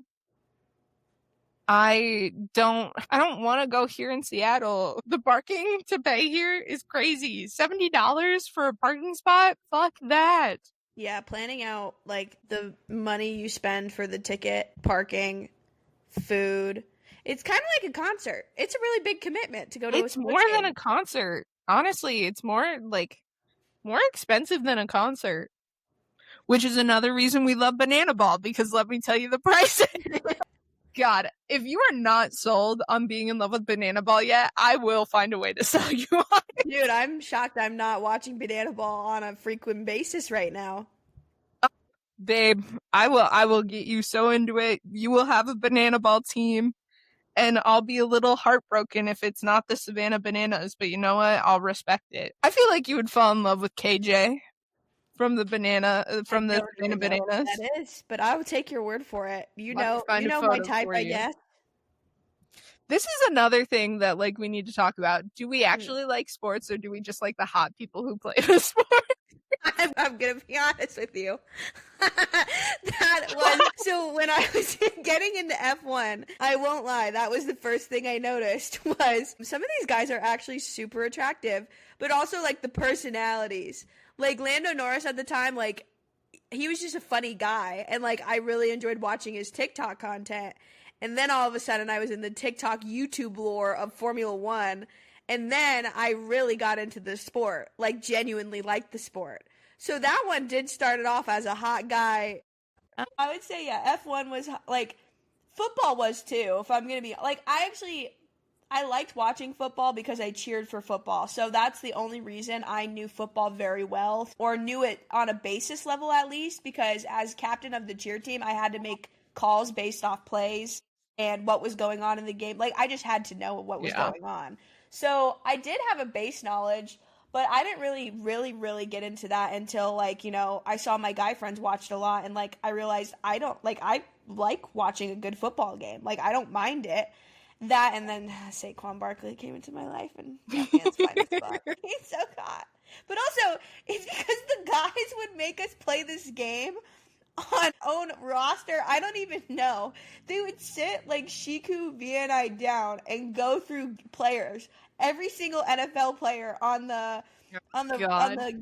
I don't want to go here in Seattle. The parking to pay here is crazy. $70 for a parking spot? Fuck that. Yeah, planning out like the money you spend for the ticket, parking, food. It's kind of like a concert. It's a really big commitment to go to a It's sports more than game. a concert. Honestly, it's more expensive than a concert. Which is another reason we love Banana Ball, because let me tell you the price. God, if you are not sold on being in love with Banana Ball yet, I will find a way to sell you on it. Dude, I'm shocked I'm not watching Banana Ball on a frequent basis right now. Babe, I will get you so into it. You will have a Banana Ball team, and I'll be a little heartbroken if it's not the Savannah Bananas, but you know what? I'll respect it. I feel like you would fall in love with KJ from the Savannah Bananas. That is, but I will take your word for it. You Let me know, find you a know my photo type, for I you. guess. This is another thing that like we need to talk about. Do we actually like sports, or do we just like the hot people who play the sport? I'm gonna be honest with you. That was so when I was getting into F1, I won't lie, that was the first thing I noticed was some of these guys are actually super attractive, but also like the personalities. Like Lando Norris at the time, like he was just a funny guy, and like I really enjoyed watching his TikTok content. And then all of a sudden I was in the TikTok YouTube lore of Formula 1, and then I really got into the sport, like genuinely liked the sport. So that one did start it off as a hot guy. I would say, yeah, F1 was like, football was too, if I'm going to be, like, I liked watching football because I cheered for football. So that's the only reason I knew football very well, or knew it on a basis level at least, because as captain of the cheer team, I had to make calls based off plays and what was going on in the game. Like, I just had to know what was going on. So I did have a base knowledge, but I didn't really get into that until, like, you know, I saw my guy friends watched a lot, and, like, I realized I like watching a good football game. Like, I don't mind it. That, and then Saquon Barkley came into my life, and that man's fine as fuck. He's so hot. But also, it's because the guys would make us play this game on own roster. I don't even know. They would sit like Shiku, V, and I down and go through players. Every single NFL player on the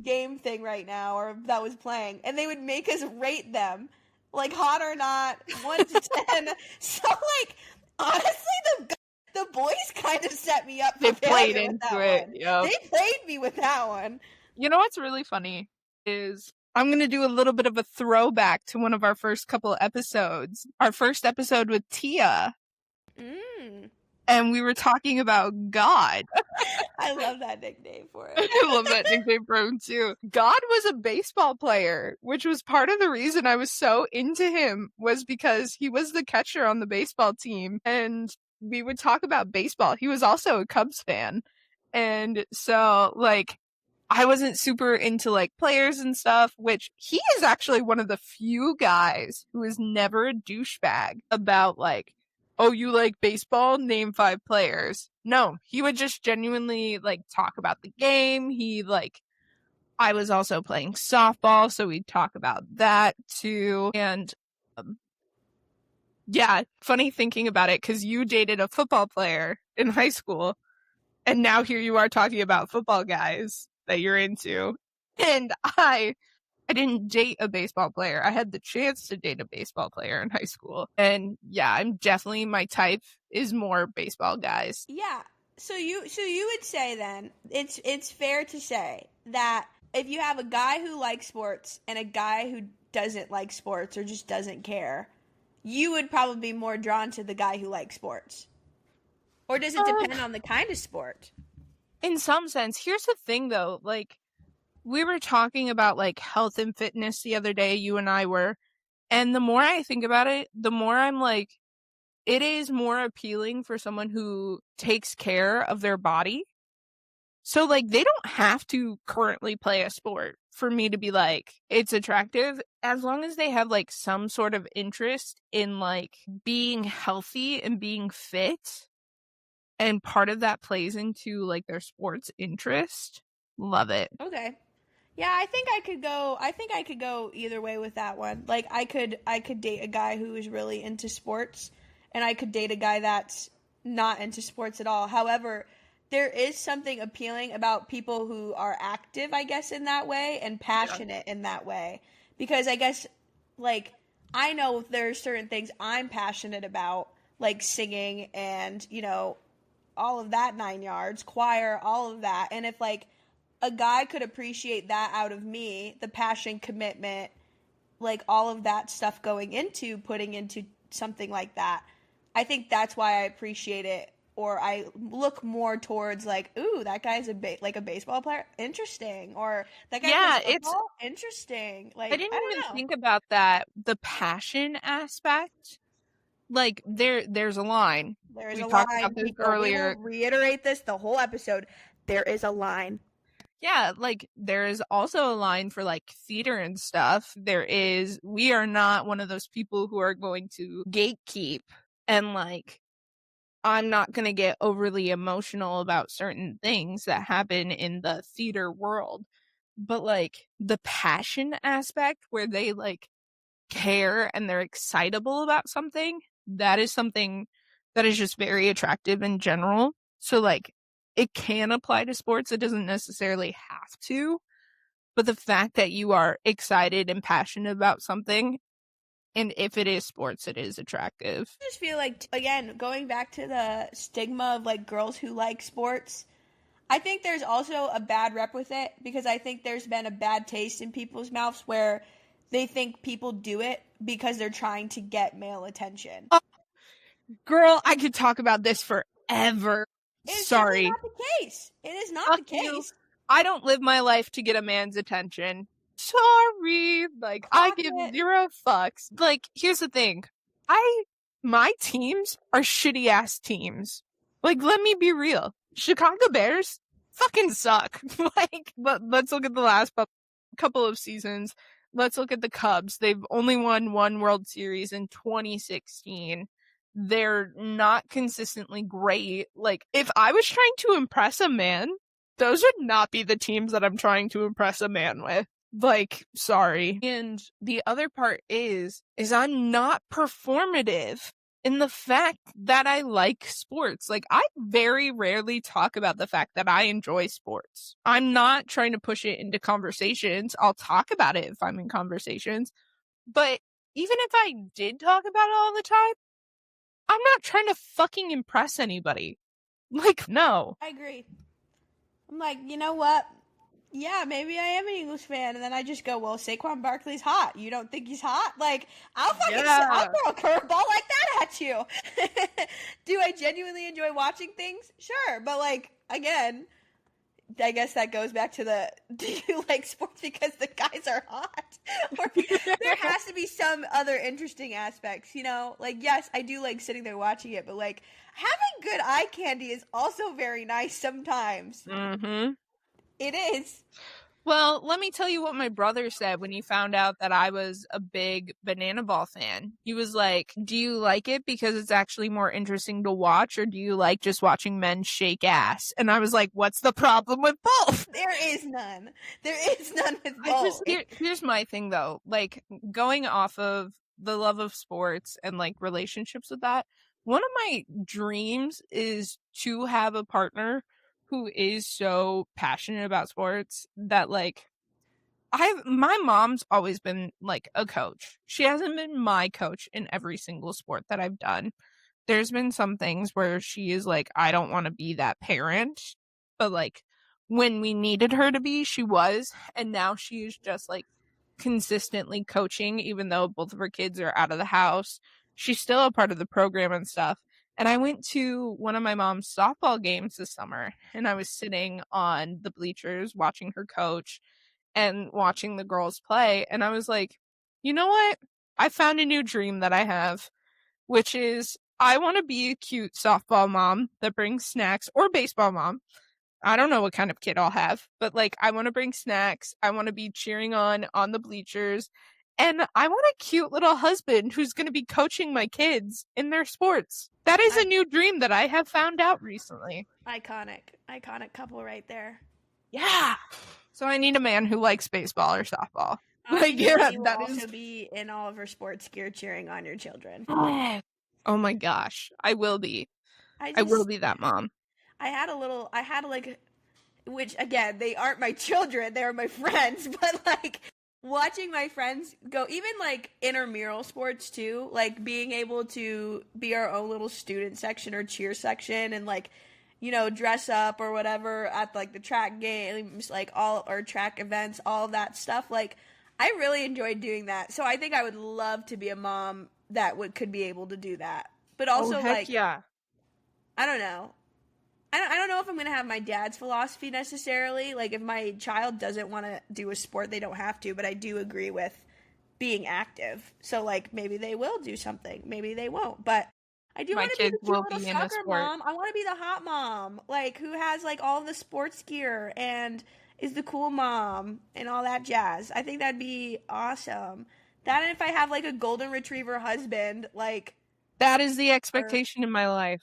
game thing right now, or that was playing, and they would make us rate them, like hot or not, 1 to 10. So like, honestly, the boys kind of set me up. They played into it. Yep. They played me with that one. You know what's really funny is I'm going to do a little bit of a throwback to one of our first couple episodes. Our first episode with Tia. And we were talking about God. I love that nickname for it. I love that nickname for him too. God was a baseball player, which was part of the reason I was so into him, was because he was the catcher on the baseball team. And we would talk about baseball. He was also a Cubs fan. And so, like, I wasn't super into, like, players and stuff, which he is actually one of the few guys who is never a douchebag about, like, oh, you like baseball? Name 5 players. No, he would just genuinely, like, talk about the game. I was also playing softball, so we'd talk about that too. And, yeah, funny thinking about it, because you dated a football player in high school. And now here you are talking about football guys that you're into. And I didn't date a baseball player. I had the chance to date a baseball player in high school. And yeah, I'm definitely, my type is more baseball guys. Yeah. So you would say then it's fair to say that if you have a guy who likes sports and a guy who doesn't like sports or just doesn't care, you would probably be more drawn to the guy who likes sports. Or does it depend on the kind of sport? In some sense, here's the thing though, like we were talking about like health and fitness the other day, you and I were, and the more I think about it, the more I'm like, it is more appealing for someone who takes care of their body. So like they don't have to currently play a sport for me to be like, it's attractive, as long as they have like some sort of interest in like being healthy and being fit. And part of that plays into like their sports interest. Love it. Okay. Yeah, I think I could go either way with that one. Like I could date a guy who is really into sports and I could date a guy that's not into sports at all. However, there is something appealing about people who are active, I guess, in that way and passionate in that way. Because I guess like I know there are certain things I'm passionate about, like singing and, all of that 9 yards, choir, all of that. And if like a guy could appreciate that out of me, the passion, commitment, like all of that stuff going into putting into something like that. I think that's why I appreciate it, or I look more towards like, ooh, that guy's like a baseball player, interesting, or that guy plays football, interesting. Like I didn't don't even know. think about that. The passion aspect, like there's a line. There is We a talked line, about this people. earlier. We will reiterate this the whole episode. There is a line. Yeah, like there is also a line for like theater and stuff. We are not one of those people who are going to gatekeep and like, I'm not going to get overly emotional about certain things that happen in the theater world. But like the passion aspect where they like care and they're excitable about something, that is something that is just very attractive in general. So like it can apply to sports. It doesn't necessarily have to, but the fact that you are excited and passionate about something, and if it is sports, it is attractive. I just feel like, again, going back to the stigma of like girls who like sports, I think there's also a bad rep with it because I think there's been a bad taste in people's mouths where they think people do it because they're trying to get male attention. Girl, I could talk about this forever. It's Sorry. not the case. It is not Fuck the case. you. I don't live my life to get a man's attention. Sorry. Like, I give zero fucks. Like, here's the thing. My teams are shitty ass teams. Like, let me be real. Chicago Bears fucking suck. Like, but let's look at the last couple of seasons. Let's look at the Cubs. They've only won one World Series in 2016. They're not consistently great. Like, if I was trying to impress a man, those would not be the teams that I'm trying to impress a man with. Like, sorry. And the other part is I'm not performative in the fact that I like sports. Like, I very rarely talk about the fact that I enjoy sports. I'm not trying to push it into conversations. I'll talk about it if I'm in conversations. But even if I did talk about it all the time, I'm not trying to fucking impress anybody. Like, no. I agree. I'm like, you know what? Yeah, maybe I am an Eagles fan, and then I just go, well, Saquon Barkley's hot. You don't think he's hot? Like, I'll throw a curveball like that at you. Do I genuinely enjoy watching things? Sure, but like, again, I guess that goes back to do you like sports because the guys are hot? Or there has to be some other interesting aspects, Like, yes, I do like sitting there watching it, but like, having good eye candy is also very nice sometimes. Mm-hmm. It is. Well, let me tell you what my brother said when he found out that I was a big Banana Ball fan. He was like, do you like it because it's actually more interesting to watch, or do you like just watching men shake ass? And I was like, what's the problem with both? There is none. There is none with both. Here's my thing, though. Like, going off of the love of sports and, like, relationships with that, one of my dreams is to have a partner who is so passionate about sports that, like, my mom's always been, like, a coach. She hasn't been my coach in every single sport that I've done. There's been some things where she is like, I don't want to be that parent. But, like, when we needed her to be, she was. And now she is just, like, consistently coaching, even though both of her kids are out of the house. She's still a part of the program and stuff. And I went to one of my mom's softball games this summer, and I was sitting on the bleachers watching her coach and watching the girls play. And I was like, you know what? I found a new dream that I have, which is I want to be a cute softball mom that brings snacks, or baseball mom. I don't know what kind of kid I'll have, but, like, I want to bring snacks. I want to be cheering on the bleachers. And I want a cute little husband who's going to be coaching my kids in their sports. That is a new dream that I have found out recently. Iconic couple right there. Yeah. So I need a man who likes baseball or softball. Like, yeah, he will also be in all of her sports gear cheering on your children. Oh my gosh, I will be. I will be that mom. Which, again, they aren't my children, they're my friends, but, like, watching my friends go, even, like, intramural sports, too, like, being able to be our own little student section or cheer section and, like, you know, dress up or whatever at, like, the track games, like, or track events, all of that stuff, like, I really enjoyed doing that. So I think I would love to be a mom that could be able to do that. But also, yeah. I don't know. I don't know if I'm going to have my dad's philosophy necessarily. Like, if my child doesn't want to do a sport, they don't have to. But I do agree with being active. So, like, maybe they will do something. Maybe they won't. But I do want to be the cute little soccer mom. I want to be the hot mom, like, who has, like, all the sports gear and is the cool mom and all that jazz. I think that'd be awesome. That, and if I have, like, a golden retriever husband, like... That is the expectation in my life.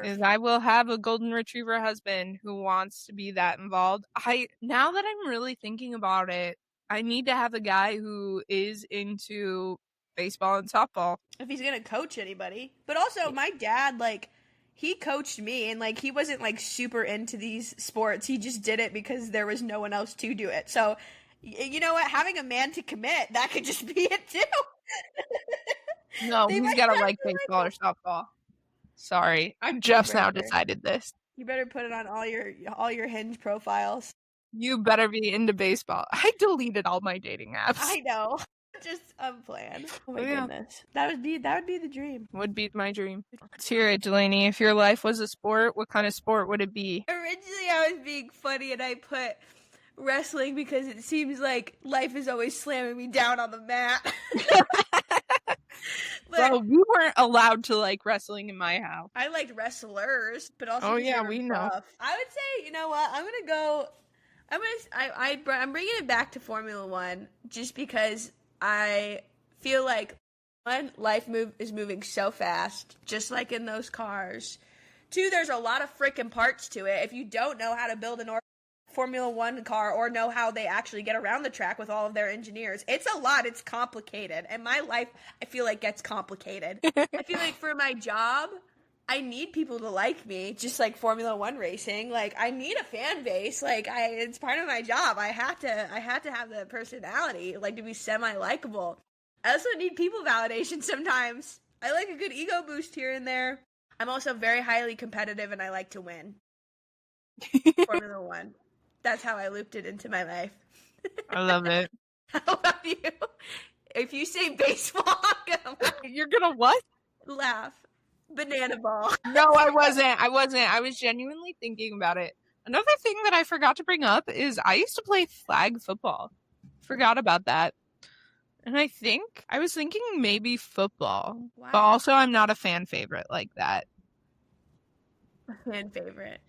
Is I will have a golden retriever husband who wants to be that involved. Now that I'm really thinking about it, I need to have a guy who is into baseball and softball. If he's going to coach anybody. But also, my dad, like, he coached me, and, like, he wasn't, like, super into these sports. He just did it because there was no one else to do it. So, you know what? Having a man to commit, that could just be it, too. No, he's got to like baseball or softball. Sorry, I've just now decided this. You better put it on all your Hinge profiles. You better be into baseball. I deleted all my dating apps. I know. Just unplanned. Oh my goodness. That would be the dream. Would be my dream. Let's hear it, Delaney. If your life was a sport, what kind of sport would it be? Originally, I was being funny and I put wrestling because it seems like life is always slamming me down on the mat. Well, we weren't allowed to like wrestling in my house. I liked wrestlers, but also we know. I would say, you know what? I'm bringing it back to Formula One just because I feel like one, life is moving so fast, just like in those cars. Two, there's a lot of freaking parts to it. If you don't know how to build an Formula One car or know how they actually get around the track with all of their engineers, it's a lot. It's complicated. And my life, I feel like, gets complicated. I feel like for my job, I need people to like me, just like Formula One racing. Like, I need a fan base. Like, it's part of my job. I have to have the personality, like, to be semi-likable. I also need people validation sometimes. I like a good ego boost here and there. I'm also very highly competitive, and I like to win. Formula One. That's how I looped it into my life. I love it. How about you? If you say baseball, I'm gonna laugh. You're gonna what? Laugh. Banana ball. No, I wasn't. I was genuinely thinking about it. Another thing that I forgot to bring up is I used to play flag football. Forgot about that. And I was thinking maybe football. Wow. But also I'm not a fan favorite like that. A fan favorite?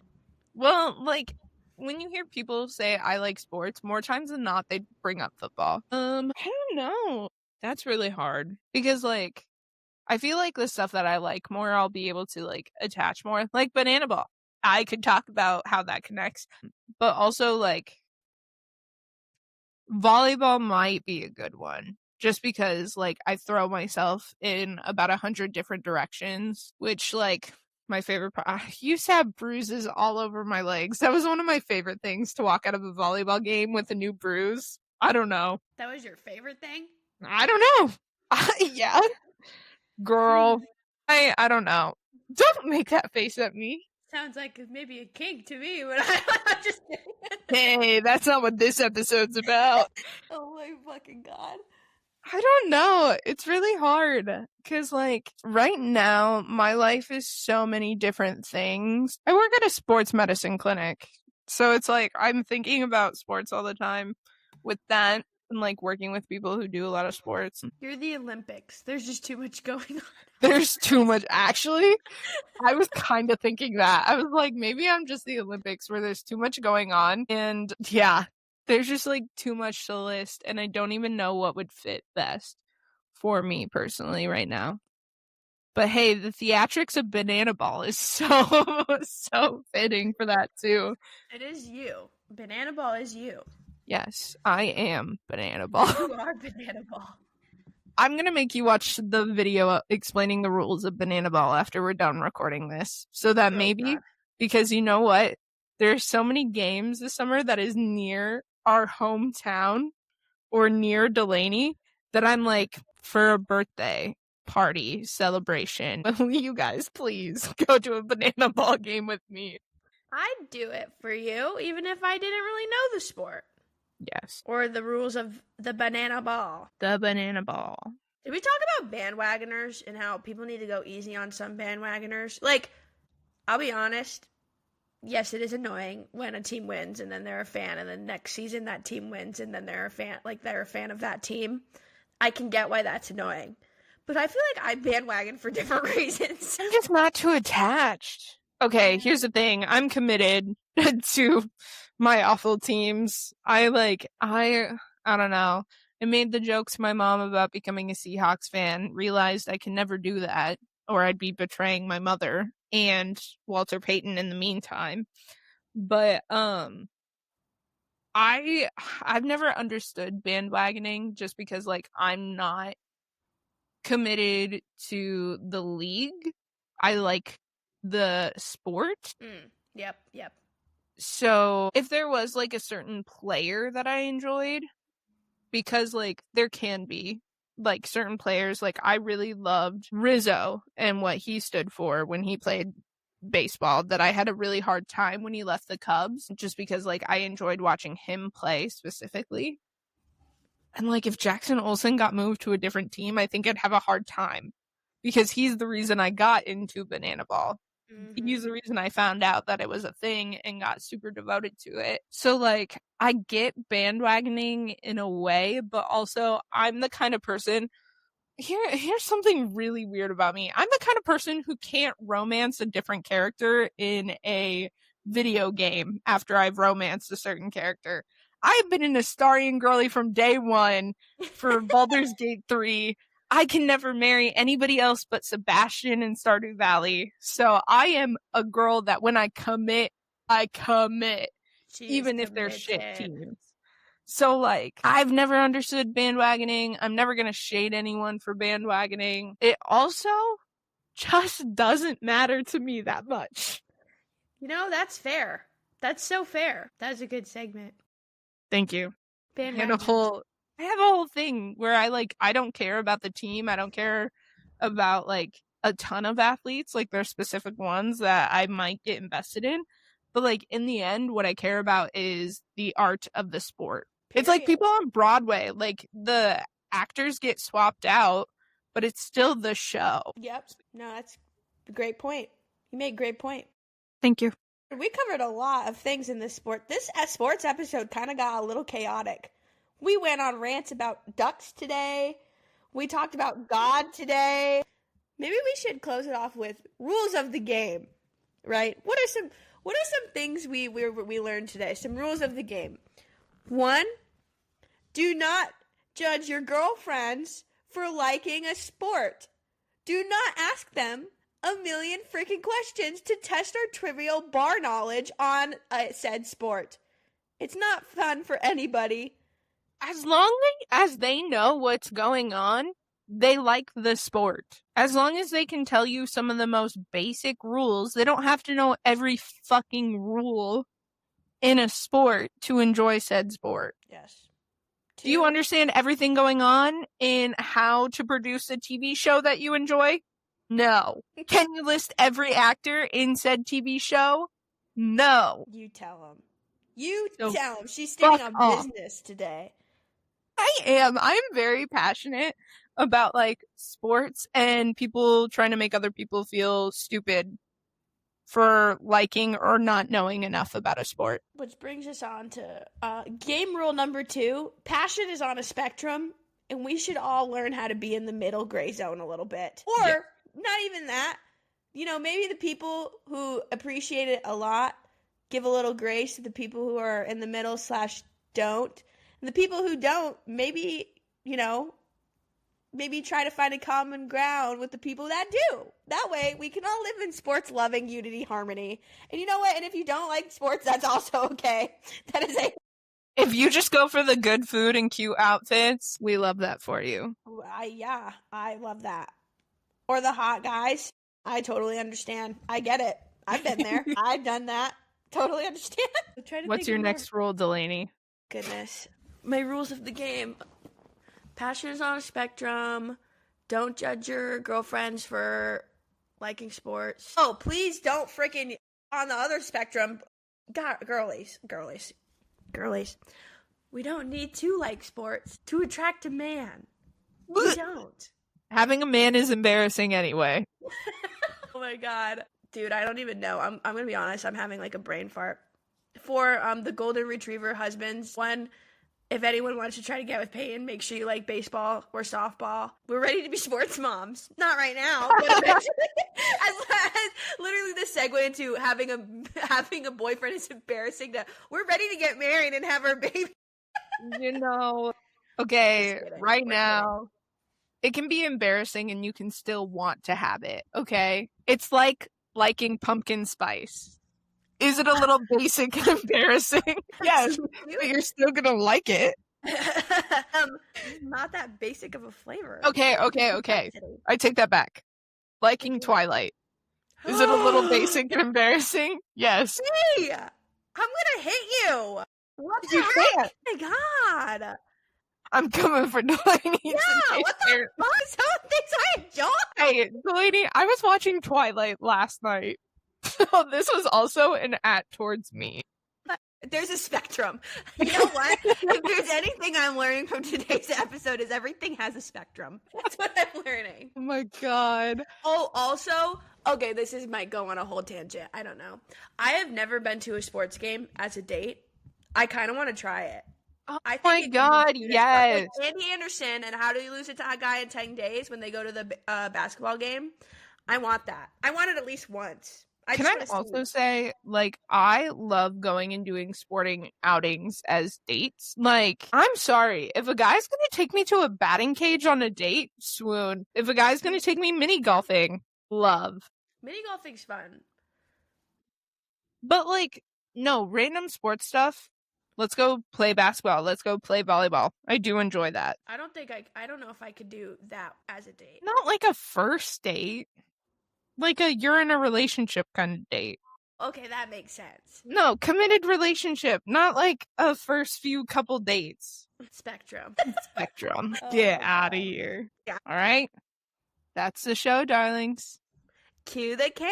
Well, like, when you hear people say I like sports, more times than not, they bring up football. I don't know. That's really hard. Because, like, I feel like the stuff that I like more, I'll be able to, like, attach more. Like, banana ball. I could talk about how that connects. But also, like, volleyball might be a good one. Just because, like, I throw myself in about 100 different directions. Which, like, my favorite part. I used to have bruises all over my legs. That was one of my favorite things, to walk out of a volleyball game with a new bruise. I don't know. That was your favorite thing? I don't know. Yeah. Girl. I don't know. Don't make that face at me. Sounds like maybe a kink to me, but I'm just kidding. Hey, that's not what this episode's about. Oh my fucking god. I don't know. It's really hard because, like, right now, my life is so many different things. I work at a sports medicine clinic. So it's like I'm thinking about sports all the time with that and, like, working with people who do a lot of sports. You're the Olympics. There's just too much going on. There's too much. Actually, I was kind of thinking that. I was like, maybe I'm just the Olympics where there's too much going on. And yeah. There's just, like, too much to list, and I don't even know what would fit best for me personally right now. But hey, the theatrics of Banana Ball is so fitting for that too. It is you. Banana Ball is you. Yes, I am Banana Ball. You are Banana Ball. I'm gonna make you watch the video explaining the rules of Banana Ball after we're done recording this, so that maybe, because you know what? There's so many games this summer that is near our hometown or near Dalany that I'm like, for a birthday party celebration, will you guys please go to a Banana Ball game with me? I'd do it for you, even if I didn't really know the sport. Yes. Or the rules of the Banana Ball. The Banana Ball. Did we talk about bandwagoners and how people need to go easy on some bandwagoners? Like, I'll be honest. Yes, it is annoying when a team wins and then they're a fan, and then next season that team wins and then they're a fan, like they're a fan of that team. I can get why that's annoying. But I feel like I bandwagon for different reasons. I'm just not too attached. Okay, here's the thing. I'm committed to my awful teams. I don't know. I made the joke to my mom about becoming a Seahawks fan, realized I can never do that, or I'd be betraying my mother and Walter Payton in the meantime. But I've never understood bandwagoning, just because, like, I'm not committed to the league. I like the sport. Yep. So if there was, like, a certain player that I enjoyed, because, like, there can be, like, certain players, like, I really loved Rizzo and what he stood for when he played baseball, that I had a really hard time when he left the Cubs, just because, like, I enjoyed watching him play specifically. And, like, if Jackson Olsen got moved to a different team, I think I'd have a hard time, because he's the reason I got into Banana Ball. Mm-hmm. He's the reason I found out that it was a thing and got super devoted to it. So, like, I get bandwagoning in a way, but also I'm the kind of person... Here's something really weird about me. I'm the kind of person who can't romance a different character in a video game after I've romanced a certain character. I've been in a Starian girly from day one for Baldur's Gate 3. I can never marry anybody else but Sebastian in Stardew Valley. So I am a girl that when I commit, I commit. Even if they're shit teams. So, like, I've never understood bandwagoning. I'm never going to shade anyone for bandwagoning. It also just doesn't matter to me that much. You know, that's fair. That's so fair. That's a good segment. Thank you. I have a whole thing where I don't care about the team. I don't care about, like, a ton of athletes. Like, there's specific ones that I might get invested in. But, like, in the end, what I care about is the art of the sport. It's like people on Broadway, like, the actors get swapped out, but it's still the show. Yep. No, that's a great point. You made a great point. Thank you. We covered a lot of things in this sport. This sports episode kind of got a little chaotic. We went on rants about ducks today. We talked about God today. Maybe we should close it off with rules of the game, right? What are some things we learned today? Some rules of the game. 1, do not judge your girlfriends for liking a sport. Do not ask them a million freaking questions to test our trivial bar knowledge on said sport. It's not fun for anybody. As long as they know what's going on, they like the sport. As long as they can tell you some of the most basic rules, they don't have to know every fucking rule in a sport to enjoy said sport. Yes. Do you understand everything going on in how to produce a TV show that you enjoy? No. Can you list every actor in said TV show? No. You tell him. You So tell him. She's standing on fuck off. business today. I am very passionate about like sports and people trying to make other people feel stupid for liking or not knowing enough about a sport. Which brings us on to game rule number 2. Passion is on a spectrum, and we should all learn how to be in the middle gray zone a little bit. Or not even that. You know, maybe the people who appreciate it a lot give a little grace to the people who are in the middle / don't. And the people who don't, maybe, you know, maybe try to find a common ground with the people that do. That way, we can all live in sports-loving unity, harmony. And you know what? And if you don't like sports, that's also okay. That is If you just go for the good food and cute outfits, we love that for you. I love that. Or the hot guys. I totally understand. I get it. I've been there. I've done that. Totally understand. What's your next rule, Dalany? Goodness. My rules of the game. Passion is on a spectrum. Don't judge your girlfriends for liking sports. Oh, please don't freaking on the other spectrum. God, girlies. We don't need to like sports to attract a man. We don't. Having a man is embarrassing anyway. Oh my God. Dude, I don't even know. I'm going to be honest. I'm having like a brain fart. For the golden retriever husbands, one, if anyone wants to try to get with Payton, make sure you like baseball or softball. We're ready to be sports moms. Not right now, but eventually. as literally the segue into having a boyfriend is embarrassing. We're ready to get married and have our baby. You know, okay, right now, it can be embarrassing and you can still want to have it, okay? It's like liking pumpkin spice. Is it a little basic and embarrassing? Yes, but you're still gonna like it. Not that basic of a flavor. Okay. I take that back. Liking Twilight. Is it a little basic and embarrassing? Yes. Hey! I'm gonna hit you! What the You heck? can't. Oh my God! I'm coming for Delaney. Yeah, what the fuck? Some things I enjoy! Hey, Delaney, I was watching Twilight last night. So this was also an at towards me. There's a spectrum. You know what? If there's anything I'm learning from today's episode is everything has a spectrum. That's what I'm learning. Oh my God. Oh, also, okay, might go on a whole tangent. I don't know. I have never been to a sports game as a date. I kind of want to try it. Oh I think my God, yes. like Andy Anderson and How Do You Lose a Guy in 10 Days when they go to the basketball game. I want that. I want it at least once. Can I also say, like, I love going and doing sporting outings as dates. Like, I'm sorry, if a guy's gonna take me to a batting cage on a date, swoon. If a guy's gonna take me mini golfing, love. Mini golfing's fun. But, like, no, random sports stuff. Let's go play basketball. Let's go play volleyball. I do enjoy that. I don't know if I could do that as a date. Not like a first date. Like a you're in a relationship kind of date. Okay, that makes sense. No, committed relationship, not like a first few couple dates. Spectrum. Spectrum. Oh Get my out of God. here. Yeah. All right. That's the show, darlings. Cue the can.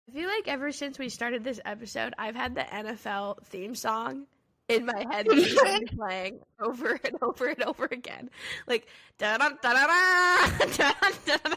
I feel like ever since we started this episode, I've had the NFL theme song in my head this song playing over and over and over again. Like da da da da da da da